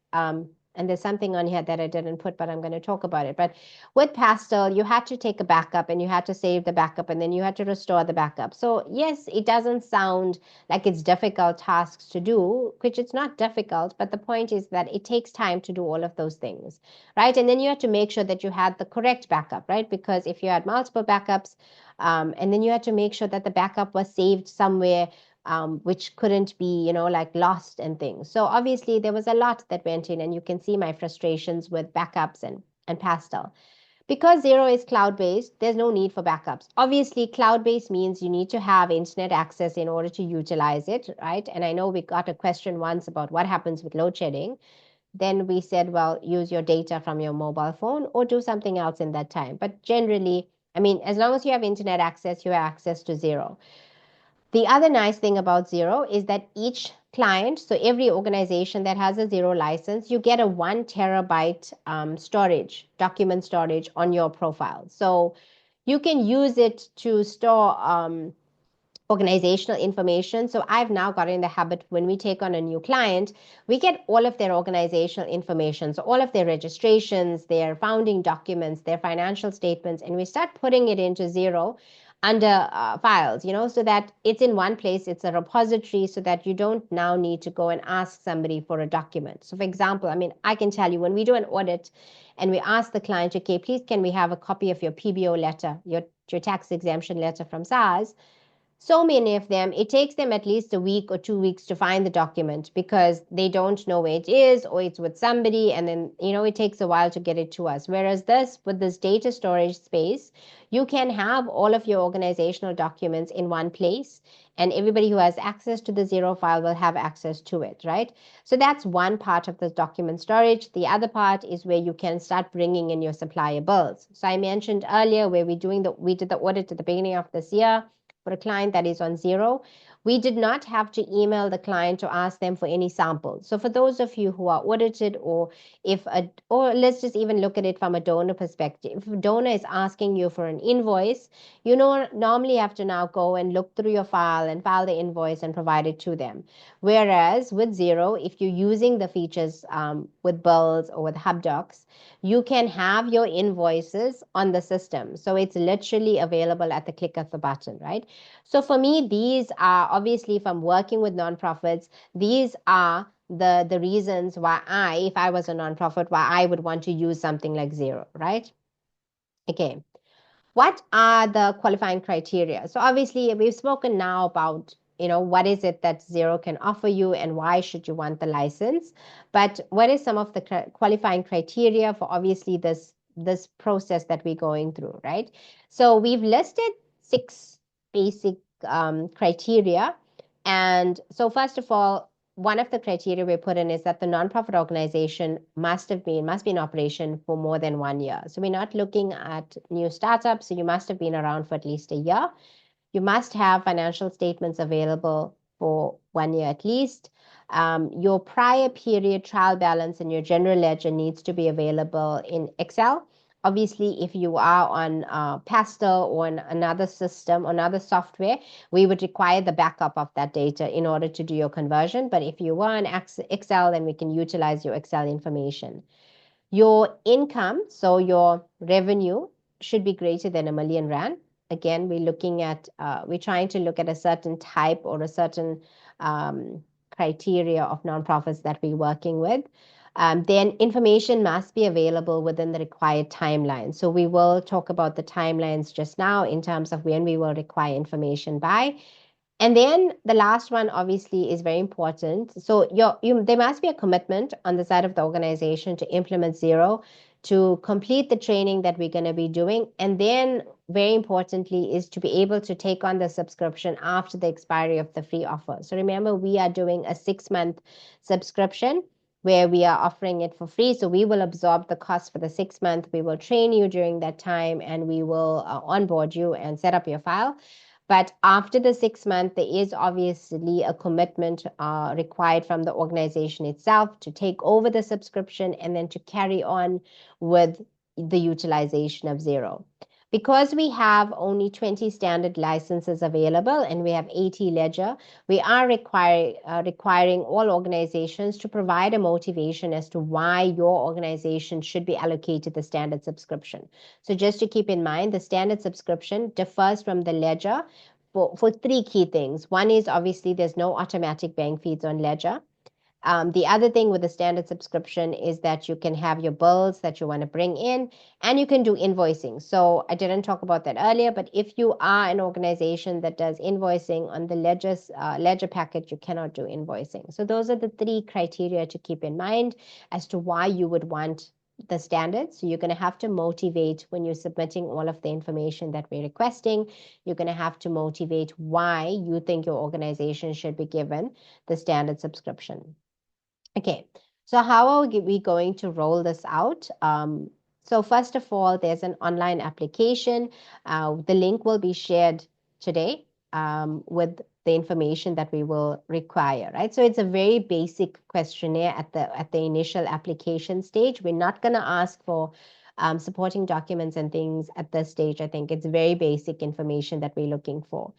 And there's something on here that I didn't put, but I'm going to talk about it. But with Pastel, you had to take a backup and you had to save the backup and then you had to restore the backup. So yes, it doesn't sound like it's difficult tasks to do, which it's not difficult, but the point is that it takes time to do all of those things, right? And then you have to make sure that you had the correct backup, right? Because if you had multiple backups, and then you had to make sure that the backup was saved somewhere which couldn't be, like lost and things. So obviously there was a lot that went in, and you can see my frustrations with backups and Pastel. Because Xero is cloud-based, there's no need for backups. Obviously, cloud-based means you need to have internet access in order to utilize it, right? And I know we got a question once about what happens with load shedding. Then we said, well, use your data from your mobile phone or do something else in that time. But generally, as long as you have internet access, you have access to Xero. The other nice thing about Xero is that each client, so every organization that has a Xero license, you get a 1 terabyte document storage on your profile. So you can use it to store organizational information. So I've now got in the habit, when we take on a new client, we get all of their organizational information. So all of their registrations, their founding documents, their financial statements, and we start putting it into Xero under files, so that it's in one place, it's a repository, so that you don't now need to go and ask somebody for a document. So for example, I can tell you, when we do an audit and we ask the client, okay, please can we have a copy of your PBO letter, your your tax exemption letter from SARS, so many of them, it takes them at least a week or 2 weeks to find the document because they don't know where it is or it's with somebody, and then it takes a while to get it to us. Whereas with this data storage space, you can have all of your organizational documents in one place, and everybody who has access to the Xero file will have access to it, right? So that's one part of the document storage. The other part is where you can start bringing in your supplier bills. So I mentioned earlier where we did the audit at the beginning of this year for a client that is on Xero. We did not have to email the client to ask them for any samples. So for those of you who are audited, or let's just even look at it from a donor perspective. If a donor is asking you for an invoice, normally have to now go and look through your file and file the invoice and provide it to them. Whereas with Xero, if you're using the features with bills or with HubDocs, you can have your invoices on the system. So it's literally available at the click of the button, right? So for me, these are obviously, if I'm working with nonprofits, these are the reasons why if I was a nonprofit, why I would want to use something like Xero, right? Okay. What are the qualifying criteria? So obviously we've spoken now about, what is it that Xero can offer you and why should you want the license? But what is some of the qualifying criteria for obviously this process that we're going through, right? So we've listed 6 basic criteria. And so first of all, one of the criteria we put in is that the nonprofit organization must be in operation for more than 1 year. So we're not looking at new startups. So you must have been around for at least a year. You must have financial statements available for 1 year at least. Your prior period trial balance and your general ledger needs to be available in Excel. Obviously, if you are on Pastel or on another system, another software, we would require the backup of that data in order to do your conversion. But if you were on Excel, then we can utilize your Excel information. Your income, so your revenue, should be greater than R1 million. Again, we're trying to look at a certain type or a certain criteria of nonprofits that we're working with. Then information must be available within the required timeline. So we will talk about the timelines just now in terms of when we will require information by. And then the last one obviously is very important. So there must be a commitment on the side of the organization to implement Xero, to complete the training that we're going to be doing. And then very importantly is to be able to take on the subscription after the expiry of the free offer. So remember, we are doing a 6-month subscription where we are offering it for free. So we will absorb the cost for the 6 month. We will train you during that time, and we will onboard you and set up your file. But after the 6 month, there is obviously a commitment required from the organization itself to take over the subscription and then to carry on with the utilization of Xero. Because we have only 20 standard licenses available and we have 80 ledger, we are requiring all organizations to provide a motivation as to why your organization should be allocated the standard subscription. So just to keep in mind, the standard subscription differs from the ledger for 3 key things. One is obviously there's no automatic bank feeds on ledger. The other thing with the standard subscription is that you can have your bills that you want to bring in, and you can do invoicing. So I didn't talk about that earlier, but if you are an organization that does invoicing on the ledger package, you cannot do invoicing. So those are the 3 criteria to keep in mind as to why you would want the standards. So you're going to have to motivate when you're submitting all of the information that we're requesting. You're going to have to motivate why you think your organization should be given the standard subscription. Okay, so how are we going to roll this out? So first of all, there's an online application. The link will be shared today with the information that we will require, right? So it's a very basic questionnaire at the initial application stage. We're not going to ask for supporting documents and things at this stage. I think it's very basic information that we're looking for.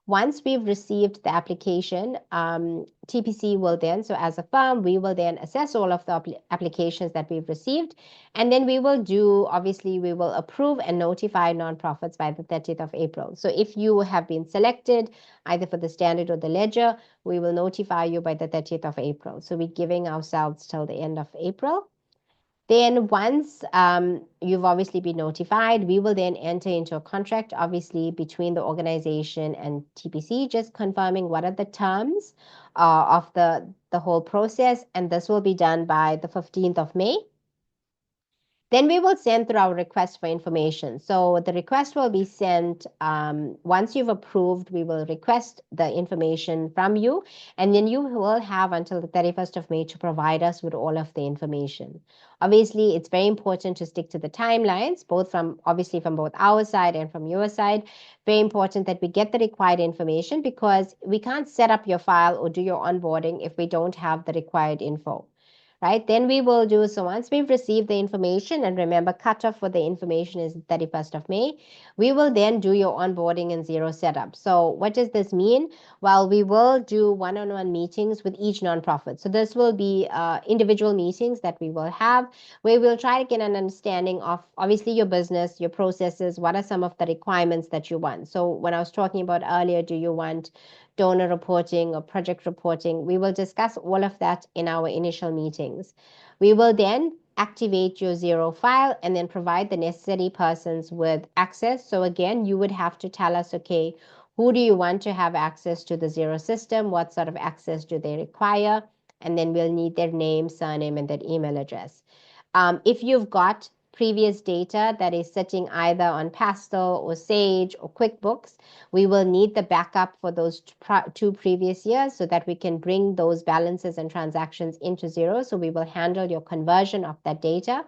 Once we've received the application, TPC will then, so as a firm, we will then assess all of the applications that we've received. And then we will approve and notify nonprofits by the 30th of April. So if you have been selected either for the standard or the ledger, we will notify you by the 30th of April. So we're giving ourselves till the end of April. Then once you've obviously been notified, we will then enter into a contract, obviously, between the organization and TPC, just confirming what are the terms of the whole process. And this will be done by the 15th of May. Then we will send through our request for information. So the request will be sent once you've approved, we will request the information from you, and then you will have until the 31st of May to provide us with all of the information. Obviously, it's very important to stick to the timelines, both from obviously from both our side and from your side. Very important that we get the required information because we can't set up your file or do your onboarding if we don't have the required info. Right? Then we will do, so once we've received the information, and remember, cutoff for the information is 31st of May, we will then do your onboarding and Xero setup. So what does this mean? Well, we will do one-on-one meetings with each nonprofit. So this will be individual meetings that we will have, where we'll try to get an understanding of obviously your business, your processes, what are some of the requirements that you want. So when I was talking about earlier, do you want donor reporting or project reporting? We will discuss all of that in our initial meetings. We will then activate your Xero file and then provide the necessary persons with access. So again, you would have to tell us, okay, who do you want to have access to the Xero system? What sort of access do they require? And then we'll need their name, surname, and their email address. If you've got previous data that is sitting either on Pastel or Sage or QuickBooks, we will need the backup for those two previous years so that we can bring those balances and transactions into Xero. So we will handle your conversion of that data.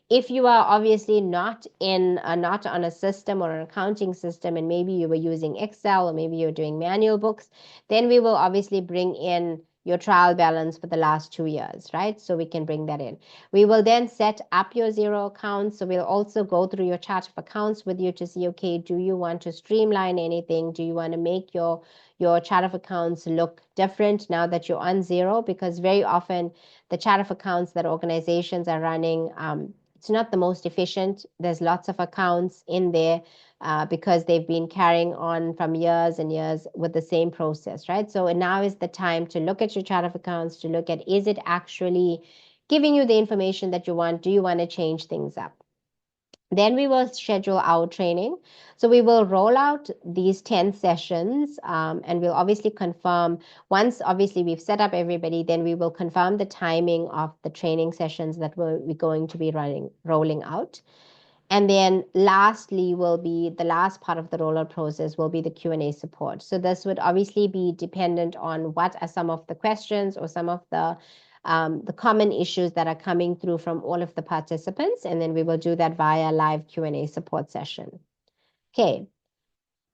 If you are obviously not on a system or an accounting system, and maybe you were using Excel or maybe you're doing manual books, then we will obviously bring in your trial balance for the last 2 years, right? So we can bring that in. We will then set up your Xero account. So we'll also go through your chart of accounts with you to see, okay, do you want to streamline anything? Do you want to make your chart of accounts look different now that you're on Xero? Because very often the chart of accounts that organizations are running, it's not the most efficient. There's lots of accounts in there because they've been carrying on from years and years with the same process, right? So now is the time to look at your chart of accounts, to look at, is it actually giving you the information that you want? Do you want to change things up? Then we will schedule our training. So we will roll out these 10 sessions and we'll obviously confirm, once obviously we've set up everybody, then we will confirm the timing of the training sessions that we're going to be rolling out. And then lastly will be the last part of the rollout process will be the Q&A support. So this would obviously be dependent on what are some of the questions or some of the common issues that are coming through from all of the participants. And then we will do that via live Q&A support session. Okay.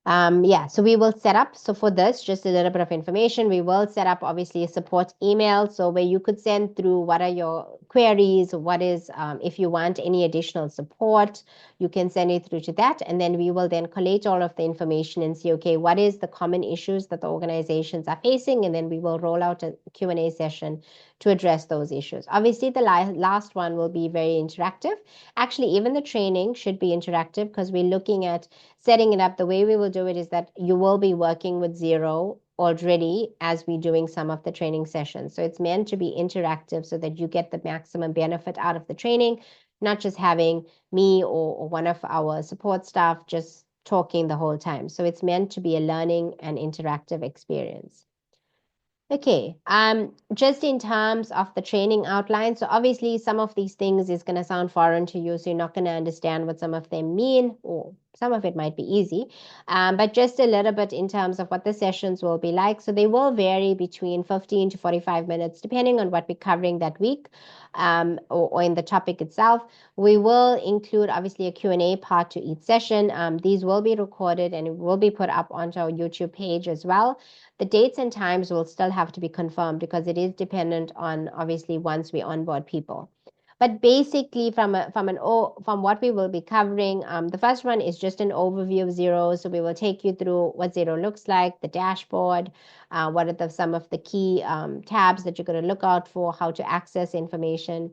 Yeah, so we will set up. So for this, just a little bit of information, we will set up obviously a support email. So where you could send through what are your queries, what is, if you want any additional support, you can send it through to that. And then we will then collate all of the information and see, okay, what is the common issues that the organizations are facing? And then we will roll out a Q&A session to address those issues. Obviously, the last one will be very interactive. Actually, even the training should be interactive because we're looking at setting it up. The way we will do it is that you will be working with Xero already as we're doing some of the training sessions. So it's meant to be interactive so that you get the maximum benefit out of the training, not just having me or one of our support staff just talking the whole time. So it's meant to be a learning and interactive experience. Okay, just in terms of the training outline, so obviously some of these things is going to sound foreign to you, so you're not going to understand what some of them mean, or some of it might be easy, but just a little bit in terms of what the sessions will be like. So they will vary between 15 to 45 minutes, depending on what we're covering that week, or in the topic itself. We will include obviously a Q&A part to each session. These will be recorded and it will be put up onto our YouTube page as well. The dates and times will still have to be confirmed because it is dependent on obviously once we onboard people. But basically from what we will be covering, the first one is just an overview of Xero. So we will take you through what Xero looks like, the dashboard, what are some of the key tabs that you're going to look out for, how to access information.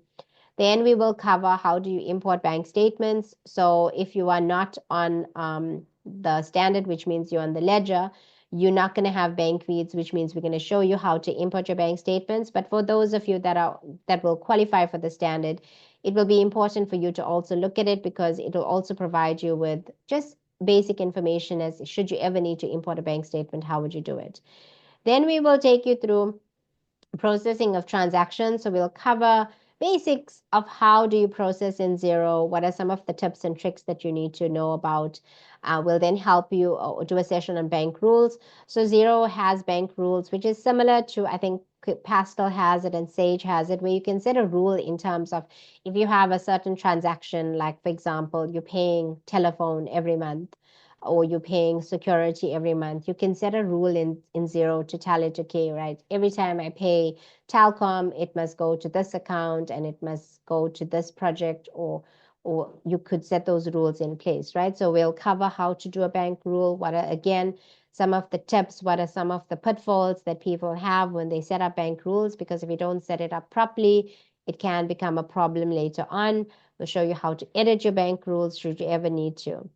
Then we will cover how do you import bank statements. So if you are not on the standard, which means you're on the ledger, you're not going to have bank feeds, which means we're going to show you how to import your bank statements. But for those of you that will qualify for the standard, it will be important for you to also look at it, because it will also provide you with just basic information as should you ever need to import a bank statement, how would you do it? Then we will take you through processing of transactions. So we'll cover basics of how do you process in Xero, what are some of the tips and tricks that you need to know about. We'll then help you do a session on bank rules. So Xero has bank rules, which is similar to, I think, Pastel has it and Sage has it, where you can set a rule in terms of if you have a certain transaction, like for example, you're paying telephone every month, or you're paying security every month, you can set a rule in Xero to tell it, okay, right, every time I pay Telcom, it must go to this account and it must go to this project, or you could set those rules in place, right? So we'll cover how to do a bank rule, what are, again, some of the tips, what are some of the pitfalls that people have when they set up bank rules, because if you don't set it up properly, it can become a problem later on. We'll show you how to edit your bank rules should you ever need to.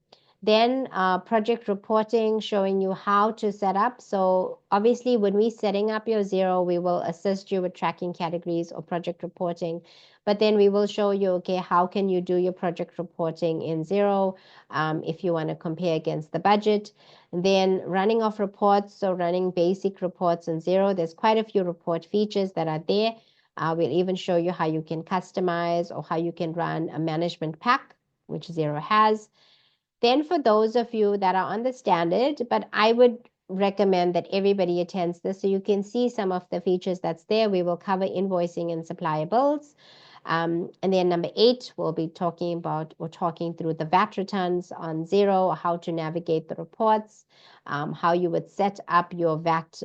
Then project reporting, showing you how to set up. So obviously when we're setting up your Xero, we will assist you with tracking categories or project reporting. But then we will show you, okay, how can you do your project reporting in Xero if you want to compare against the budget. And then running of reports, so running basic reports in Xero. There's quite a few report features that are there. We'll even show you how you can customize or how you can run a management pack, which Xero has. Then for those of you that are on the standard, but I would recommend that everybody attends this so you can see some of the features that's there. We will cover invoicing and supplier bills. And then number 8, we'll be talking about or talking through the VAT returns on Xero, how to navigate the reports, how you would set up your VAT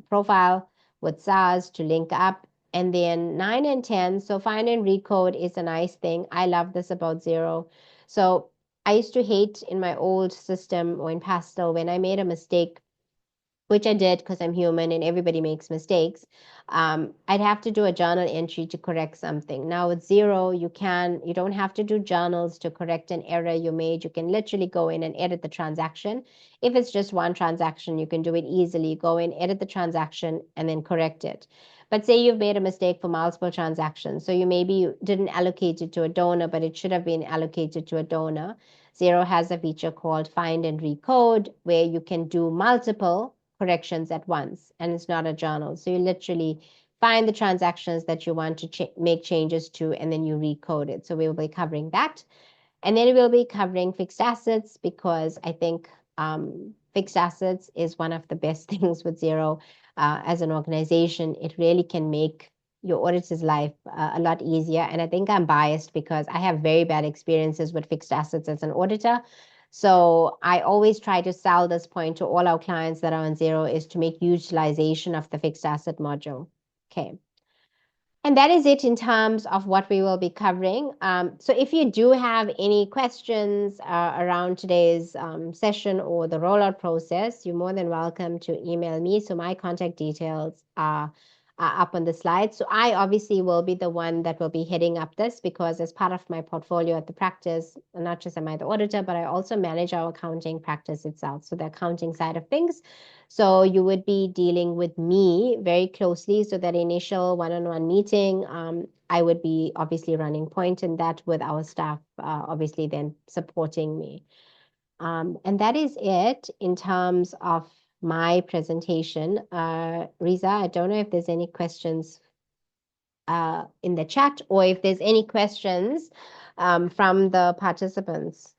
profile with SARS to link up. And then 9 and 10, so find and recode is a nice thing. I love this about Xero. So I used to hate in my old system or in Pastel when I made a mistake, which I did because I'm human and everybody makes mistakes. I'd have to do a journal entry to correct something. Now with Xero, you don't have to do journals to correct an error you made. You can literally go in and edit the transaction. If it's just one transaction, you can do it easily. Go in, edit the transaction, and then correct it. But say you've made a mistake for multiple transactions. So you didn't allocate it to a donor, but it should have been allocated to a donor. Xero has a feature called Find and Recode, where you can do multiple corrections at once, and it's not a journal. So you literally find the transactions that you want to make changes to, and then you recode it. So we will be covering that. And then we'll be covering fixed assets, because I think fixed assets is one of the best things with Xero as an organization. It really can make your auditor's life a lot easier. And I think I'm biased because I have very bad experiences with fixed assets as an auditor. So I always try to sell this point to all our clients that are on Xero, is to make utilization of the fixed asset module. Okay. And that is it in terms of what we will be covering. So if you do have any questions around today's session or the rollout process, you're more than welcome to email me. So my contact details are up on the slide. So I obviously will be the one that will be heading up this, because as part of my portfolio at the practice, not just am I the auditor, but I also manage our accounting practice itself. So the accounting side of things. So you would be dealing with me very closely. So that initial one-on-one meeting, I would be obviously running point in that, with our staff obviously then supporting me. And that is it in terms of my presentation. Riza, I don't know if there's any questions in the chat, or if there's any questions from the participants.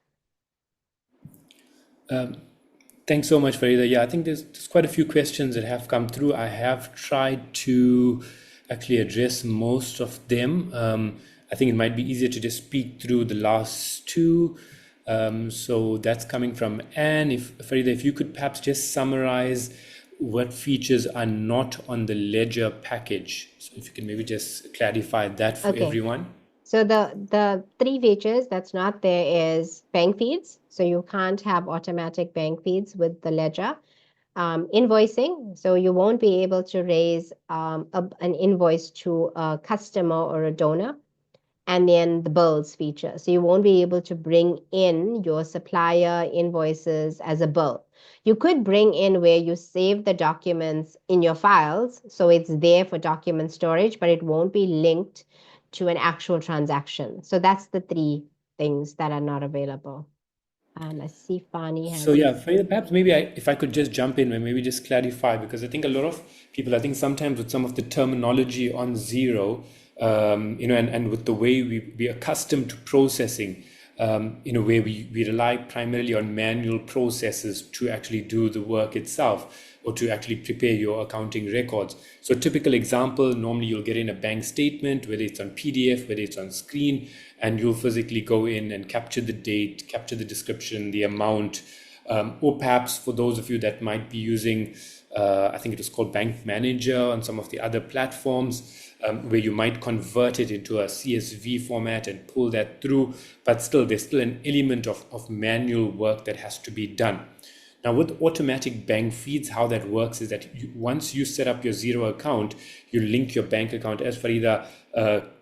Thanks so much, Farida. Yeah, I think there's quite a few questions that have come through. I have tried to actually address most of them. I think it might be easier to just speak through the last two. So that's coming from Anne. Farida, if you could perhaps just summarize what features are not on the ledger package. So if you can maybe just clarify that for everyone. So the 3 features that's not there is bank feeds. So you can't have automatic bank feeds with the ledger. Invoicing. So you won't be able to raise an invoice to a customer or a donor. And then the bills feature. So you won't be able to bring in your supplier invoices as a bill. You could bring in where you save the documents in your files, so it's there for document storage, but it won't be linked to an actual transaction. So that's the three things that are not available. I see Fani has. So yeah, Farida, perhaps maybe if I could just jump in and maybe just clarify, because I think a lot of people, I think sometimes with some of the terminology on Xero, and with the way we are accustomed to processing, where we rely primarily on manual processes to actually do the work itself or to actually prepare your accounting records. So typical example, normally you'll get in a bank statement, whether it's on PDF, whether it's on screen, and you'll physically go in and capture the date, capture the description, the amount, or perhaps for those of you that might be using, I think it was called Bank Manager on some of the other platforms, where you might convert it into a CSV format and pull that through, but still there's still an element of manual work that has to be done. Now with automatic bank feeds, how that works is that once you set up your Xero account, you link your bank account, as Farida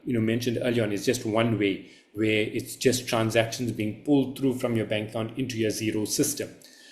mentioned earlier on. It's just one way, where it's just transactions being pulled through from your bank account into your Xero system.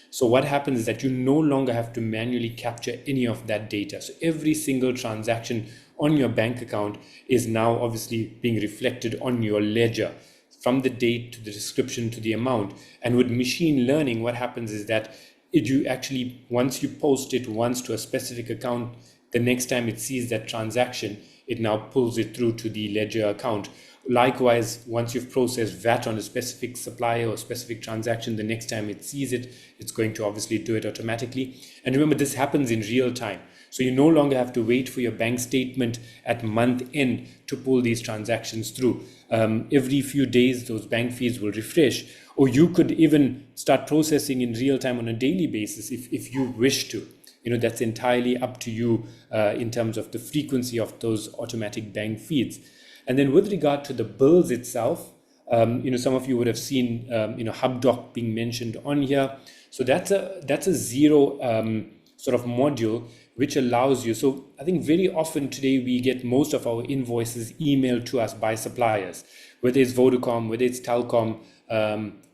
So what happens is that you no longer have to manually capture any of that data. So every single transaction on your bank account is now obviously being reflected on your ledger, from the date to the description to the amount. And with machine learning, what happens is that you actually, once you post it once to a specific account, the next time it sees that transaction, it now pulls it through to the ledger account. Likewise, once you've processed VAT on a specific supplier or specific transaction, the next time it sees it, it's going to obviously do it automatically. And remember, this happens in real time. So you no longer have to wait for your bank statement at month end to pull these transactions through. Every few days, those bank feeds will refresh, or you could even start processing in real time on a daily basis if you wish to. That's entirely up to you in terms of the frequency of those automatic bank feeds. And then with regard to the bills itself, some of you would have seen, HubDoc being mentioned on here. So that's a Xero sort of module which allows you. So I think very often today we get most of our invoices emailed to us by suppliers, whether it's Vodacom, whether it's Telkom.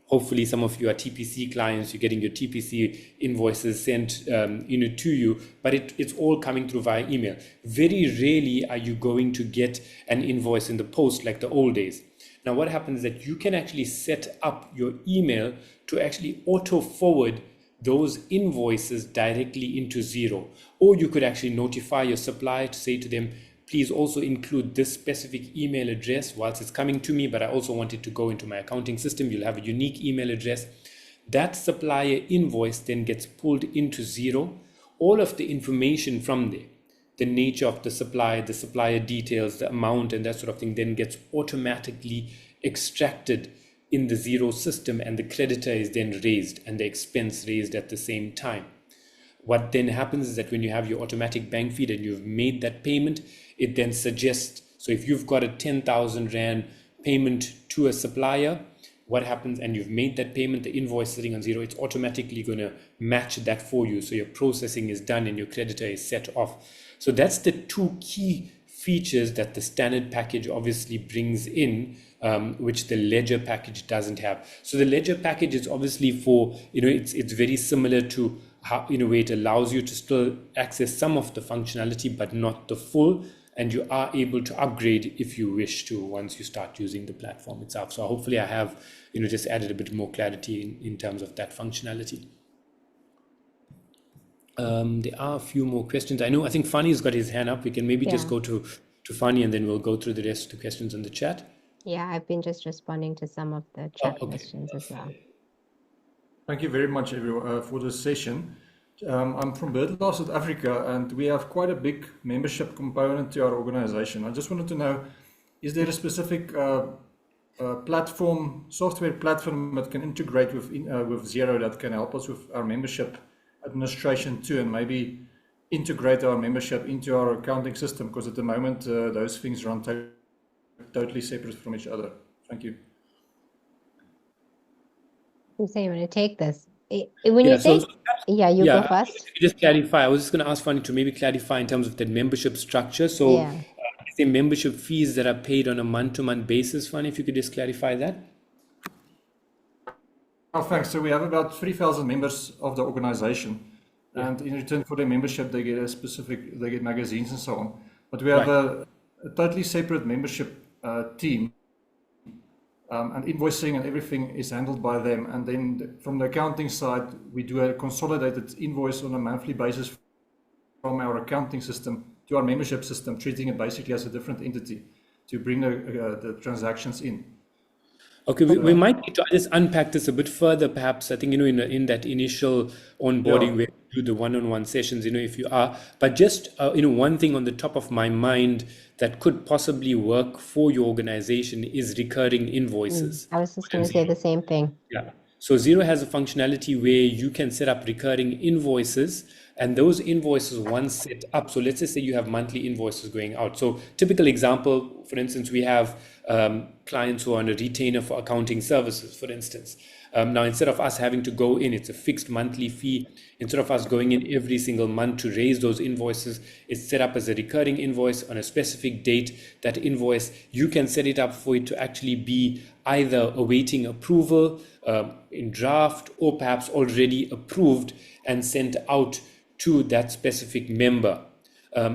Hopefully some of you are TPC clients, you're getting your TPC invoices sent to you, but it's all coming through via email. Very rarely are you going to get an invoice in the post like the old days. Now what happens is that you can actually set up your email to actually auto forward those invoices directly into Xero. Or you could actually notify your supplier to say to them, please also include this specific email address whilst it's coming to me, but I also want it to go into my accounting system. You'll have a unique email address. That supplier invoice then gets pulled into Xero. All of the information from there, the nature of the supplier details, the amount and that sort of thing, then gets automatically extracted in the Xero system, and the creditor is then raised and the expense raised at the same time. What then happens is that when you have your automatic bank feed and you've made that payment, it then suggests, so if you've got a 10,000 Rand payment to a supplier, what happens, and you've made that payment, the invoice sitting on Xero, it's automatically going to match that for you. So your processing is done and your creditor is set off. So that's the two key features that the standard package obviously brings in, which the ledger package doesn't have. So the ledger package is obviously for, it's very similar to how, in a way, it allows you to still access some of the functionality, but not the full. And you are able to upgrade if you wish to once you start using the platform itself. So hopefully I have, just added a bit more clarity in terms of that functionality. There are a few more questions. I think Fani's got his hand up. We can maybe just go to Fani, and then we'll go through the rest of the questions in the chat. Yeah, I've been just responding to some of the chat questions as well. Thank you very much, everyone, for this session. I'm from BirdLife, South Africa, and we have quite a big membership component to our organization. I just wanted to know, is there a specific software platform that can integrate with Xero that can help us with our membership administration too, and maybe integrate our membership into our accounting system? Because at the moment, those things run totally separate from each other. Thank you. You say you want to take this? When you say, you go first. Just clarify. I was just going to ask Fanny to maybe clarify in terms of the membership structure. So, is there membership fees that are paid on a month-to-month basis? Fanny, if you could just clarify that. Oh, thanks. So we have about 3,000 members of the organization, and in return for their membership, they get magazines and so on. But we have a totally separate membership team. And invoicing and everything is handled by them. And then from the accounting side, we do a consolidated invoice on a monthly basis from our accounting system to our membership system, treating it basically as a different entity to bring the transactions in. Okay, we might need to just unpack this a bit further, perhaps. I think, in that initial onboarding Yeah. where you do the one-on-one sessions, if you are. But just, one thing on the top of my mind that could possibly work for your organization is recurring invoices. I was just going to say the same thing. Yeah. So Xero has a functionality where you can set up recurring invoices, and those invoices once set up. So let's just say you have monthly invoices going out. So typical example, for instance, we have clients who are on a retainer for accounting services, for instance. Now, instead of us having to go in, it's a fixed monthly fee. Instead of us going in every single month to raise those invoices, it's set up as a recurring invoice on a specific date. That invoice, you can set it up for it to actually be either awaiting approval in draft, or perhaps already approved and sent out to that specific member.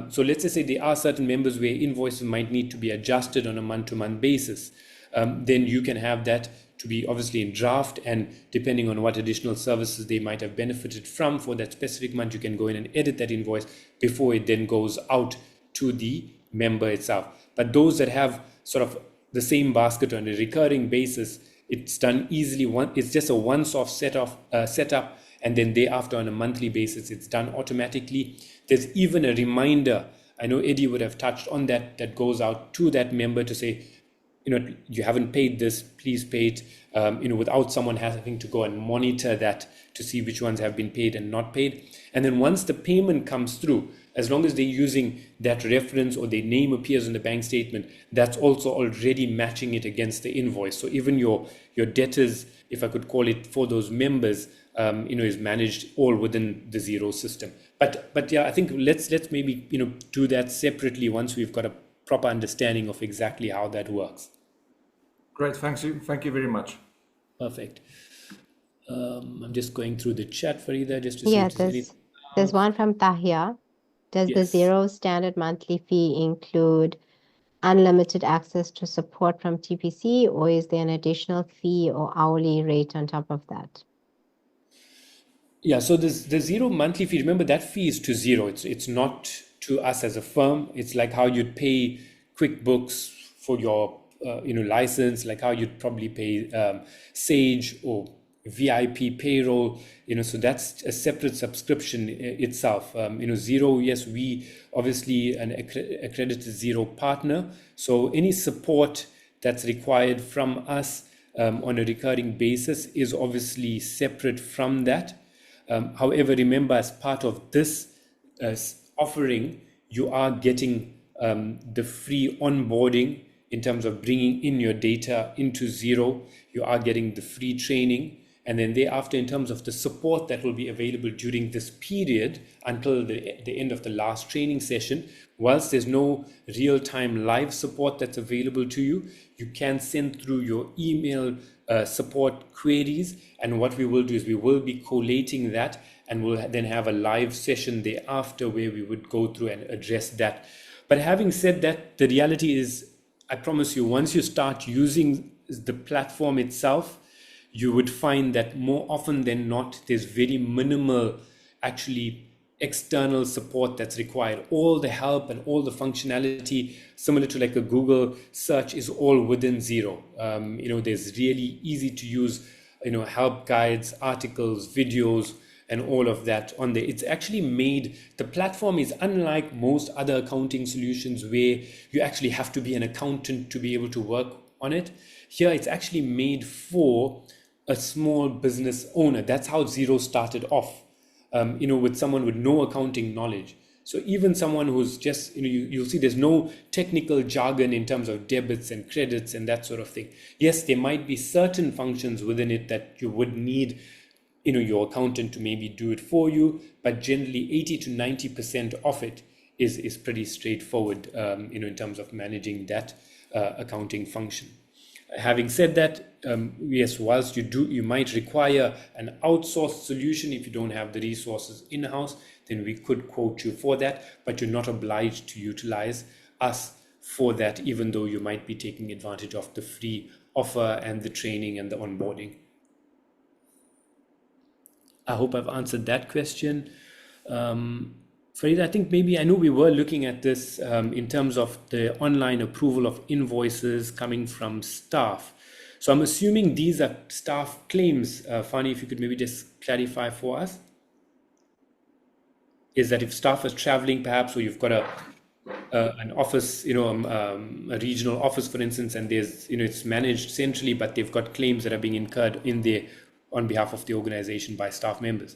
So let's just say there are certain members where invoices might need to be adjusted on a month-to-month basis. Then you can have that to be obviously in draft, and depending on what additional services they might have benefited from for that specific month, you can go in and edit that invoice before it then goes out to the member itself. But those that have sort of the same basket on a recurring basis, it's done easily. It's just a once-off setup, and then thereafter on a monthly basis, it's done automatically. There's even a reminder, I know Eddie would have touched on that goes out to that member to say, you haven't paid this, please pay it, without someone having to go and monitor that to see which ones have been paid and not paid. And then once the payment comes through, as long as they're using that reference or their name appears in the bank statement, that's also already matching it against the invoice. So even your debtors, if I could call it, for those members, is managed all within the Xero system. But yeah, I think let's maybe do that separately once we've got a proper understanding of exactly how that works. Great, thank you very much. Perfect. I'm just going through the chat, Farida, just to see Yeah, if there's any. there's one from Tahia. Does the Yes. Xero standard monthly fee include unlimited access to support from TPC, or is there an additional fee or hourly rate on top of that? Yeah, so the Xero monthly fee, remember that fee is to Xero. It's not to us as a firm. It's like how you'd pay QuickBooks for your license, like how you'd probably pay Sage or VIP payroll, so that's a separate subscription itself. Xero, yes, we obviously an accredited Xero partner. So any support that's required from us on a recurring basis is obviously separate from that. However, remember, as part of this offering, you are getting the free onboarding in terms of bringing in your data into Xero. You are getting the free training. And then thereafter, in terms of the support that will be available during this period until the end of the last training session, whilst there's no real-time live support that's available to you, you can send through your email support queries. And what we will do is we will be collating that, and we'll then have a live session thereafter where we would go through and address that. But having said that, the reality is, I promise you, once you start using the platform itself, you would find that more often than not, there's very minimal actually external support that's required. All the help and all the functionality, similar to like a Google search, is all within Xero. There's really easy to use, help guides, articles, videos, and all of that on there. It's actually made, the platform is unlike most other accounting solutions where you actually have to be an accountant to be able to work on it. Here, it's actually made for a small business owner. That's how Xero started off, with someone with no accounting knowledge. So even someone who's just, you'll see there's no technical jargon in terms of debits and credits and that sort of thing. Yes, there might be certain functions within it that you would need, your accountant to maybe do it for you, but generally 80 to 90% of it is pretty straightforward, in terms of managing that accounting function. Having said that, yes, whilst you might require an outsourced solution if you don't have the resources in-house, then we could quote you for that, but you're not obliged to utilize us for that, even though you might be taking advantage of the free offer and the training and the onboarding. I hope I've answered that question. Farid, I think maybe, I know we were looking at this in terms of the online approval of invoices coming from staff. So I'm assuming these are staff claims. Fani, if you could maybe just clarify for us. Is that if staff is traveling perhaps, or you've got an office, a regional office, for instance, and there's, it's managed centrally, but they've got claims that are being incurred in there on behalf of the organization by staff members.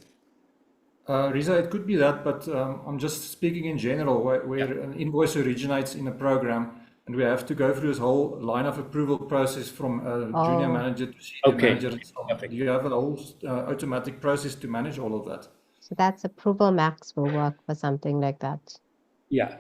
Riza, it could be that, but I'm just speaking in general, where an invoice originates in a program, and we have to go through this whole line of approval process from junior manager to senior manager. And so on. You have a whole automatic process to manage all of that. So that's Approval Max will work for something like that. Yeah.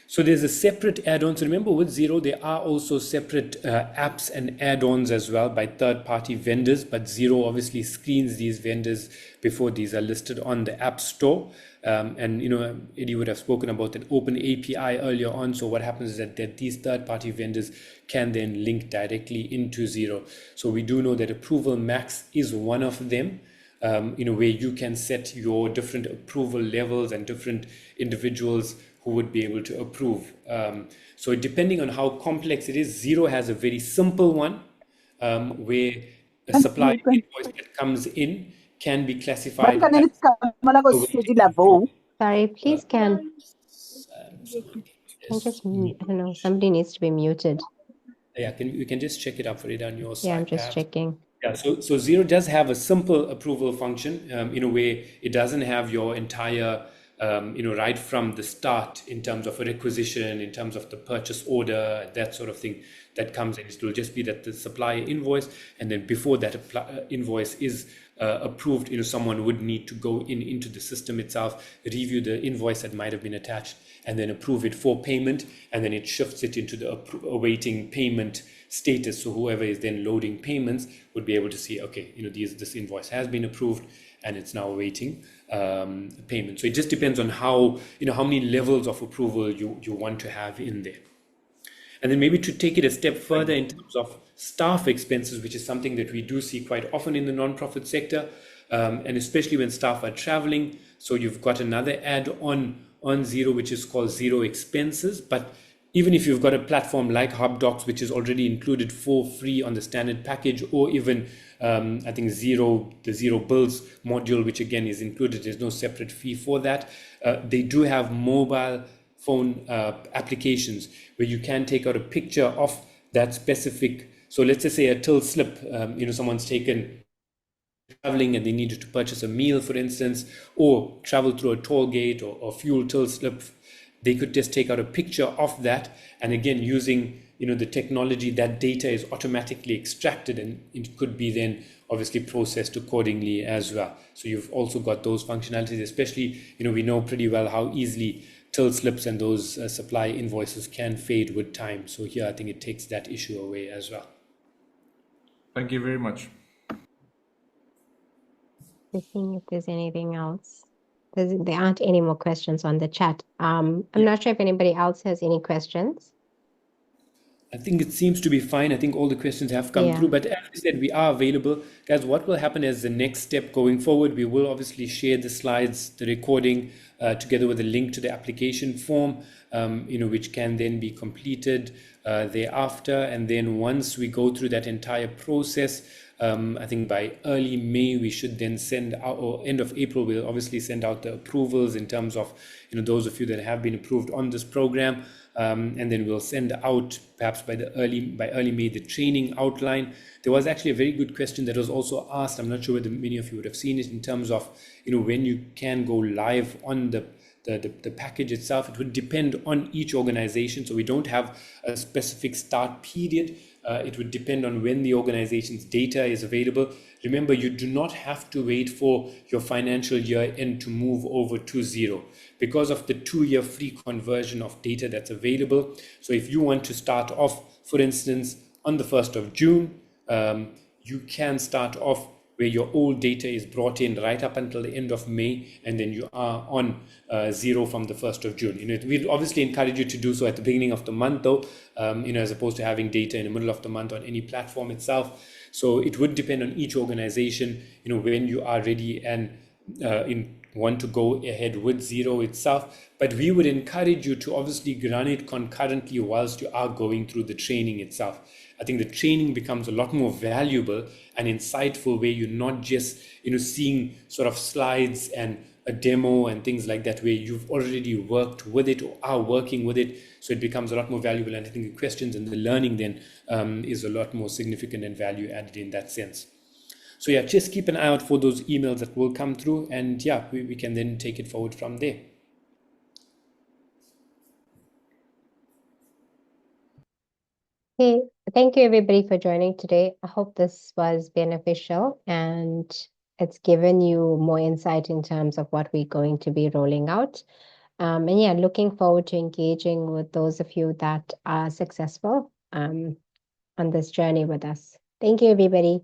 So there's a separate add-on. So remember, with Xero, there are also separate apps and add-ons as well by third-party vendors, but Xero obviously screens these vendors before these are listed on the App Store. And, Eddie would have spoken about an open API earlier on. So what happens is that these third-party vendors can then link directly into Xero. So we do know that Approval Max is one of them. Where you can set your different approval levels and different individuals who would be able to approve. So depending on how complex it is, Xero has a very simple one where a supply invoice that comes in can be classified. Sorry, please can just, I don't know, somebody needs to be muted. Yeah, we can just check it up for it on your side. Yeah, I'm just perhaps. checking. Yeah, so Xero does have a simple approval function in a way. It doesn't have your entire, right from the start in terms of a requisition, in terms of the purchase order, that sort of thing that comes in. It will just be that the supplier invoice, and then before that invoice is approved, someone would need to go into the system itself, review the invoice that might have been attached, and then approve it for payment, and then it shifts it into the awaiting payment status. So whoever is then loading payments would be able to see, okay, this invoice has been approved and it's now awaiting payment. So it just depends on how many levels of approval you want to have in there. And then maybe to take it a step further in terms of staff expenses, which is something that we do see quite often in the nonprofit sector, and especially when staff are traveling. So you've got another add-on on Xero, which is called Xero Expenses. But even if you've got a platform like HubDocs, which is already included for free on the standard package, or even I think the Xero Bills module, which again is included, there's no separate fee for that. They do have mobile phone applications where you can take out a picture of that specific. So let's just say a till slip, someone's taken traveling and they needed to purchase a meal, for instance, or travel through a toll gate or fuel till slip. They could just take out a picture of that, and again, using the technology, that data is automatically extracted and it could be then obviously processed accordingly as well. So you've also got those functionalities, especially we know pretty well how easily till slips and those supply invoices can fade with time. So here I think it takes that issue away as well. Thank you very much. Just seeing if there's anything else. There aren't any more questions on the chat. I'm not sure if anybody else has any questions. I think it seems to be fine. I think all the questions have come through, but as we said, we are available. Guys, what will happen as the next step going forward, we will obviously share the slides, the recording, together with a link to the application form, which can then be completed thereafter. And then once we go through that entire process, I think by early May, we should then send out, or end of April, we'll obviously send out the approvals in terms of, those of you that have been approved on this program. And then we'll send out perhaps by early May, the training outline. There was actually a very good question that was also asked. I'm not sure whether many of you would have seen it in terms of, when you can go live on the package itself. It would depend on each organization. So we don't have a specific start period. It would depend on when the organization's data is available. Remember, you do not have to wait for your financial year end to move over to Xero because of the 2-year free conversion of data that's available. So if you want to start off, for instance, on the 1st of June, you can start off where your old data is brought in right up until the end of May, and then you are on Xero from the 1st of June. We'd obviously encourage you to do so at the beginning of the month, though, as opposed to having data in the middle of the month on any platform itself. So it would depend on each organization, when you are ready and want to go ahead with Xero itself. But we would encourage you to obviously run it concurrently whilst you are going through the training itself. I think the training becomes a lot more valuable and insightful, where you're not just seeing sort of slides and a demo and things like that, where you've already worked with it or are working with it. So it becomes a lot more valuable, and I think the questions and the learning then is a lot more significant and value added in that sense. So yeah, just keep an eye out for those emails that will come through, and yeah, we can then take it forward from there. Okay, thank you everybody for joining today. I hope this was beneficial and it's given you more insight in terms of what we're going to be rolling out. And yeah, looking forward to engaging with those of you that are successful on this journey with us. Thank you, everybody.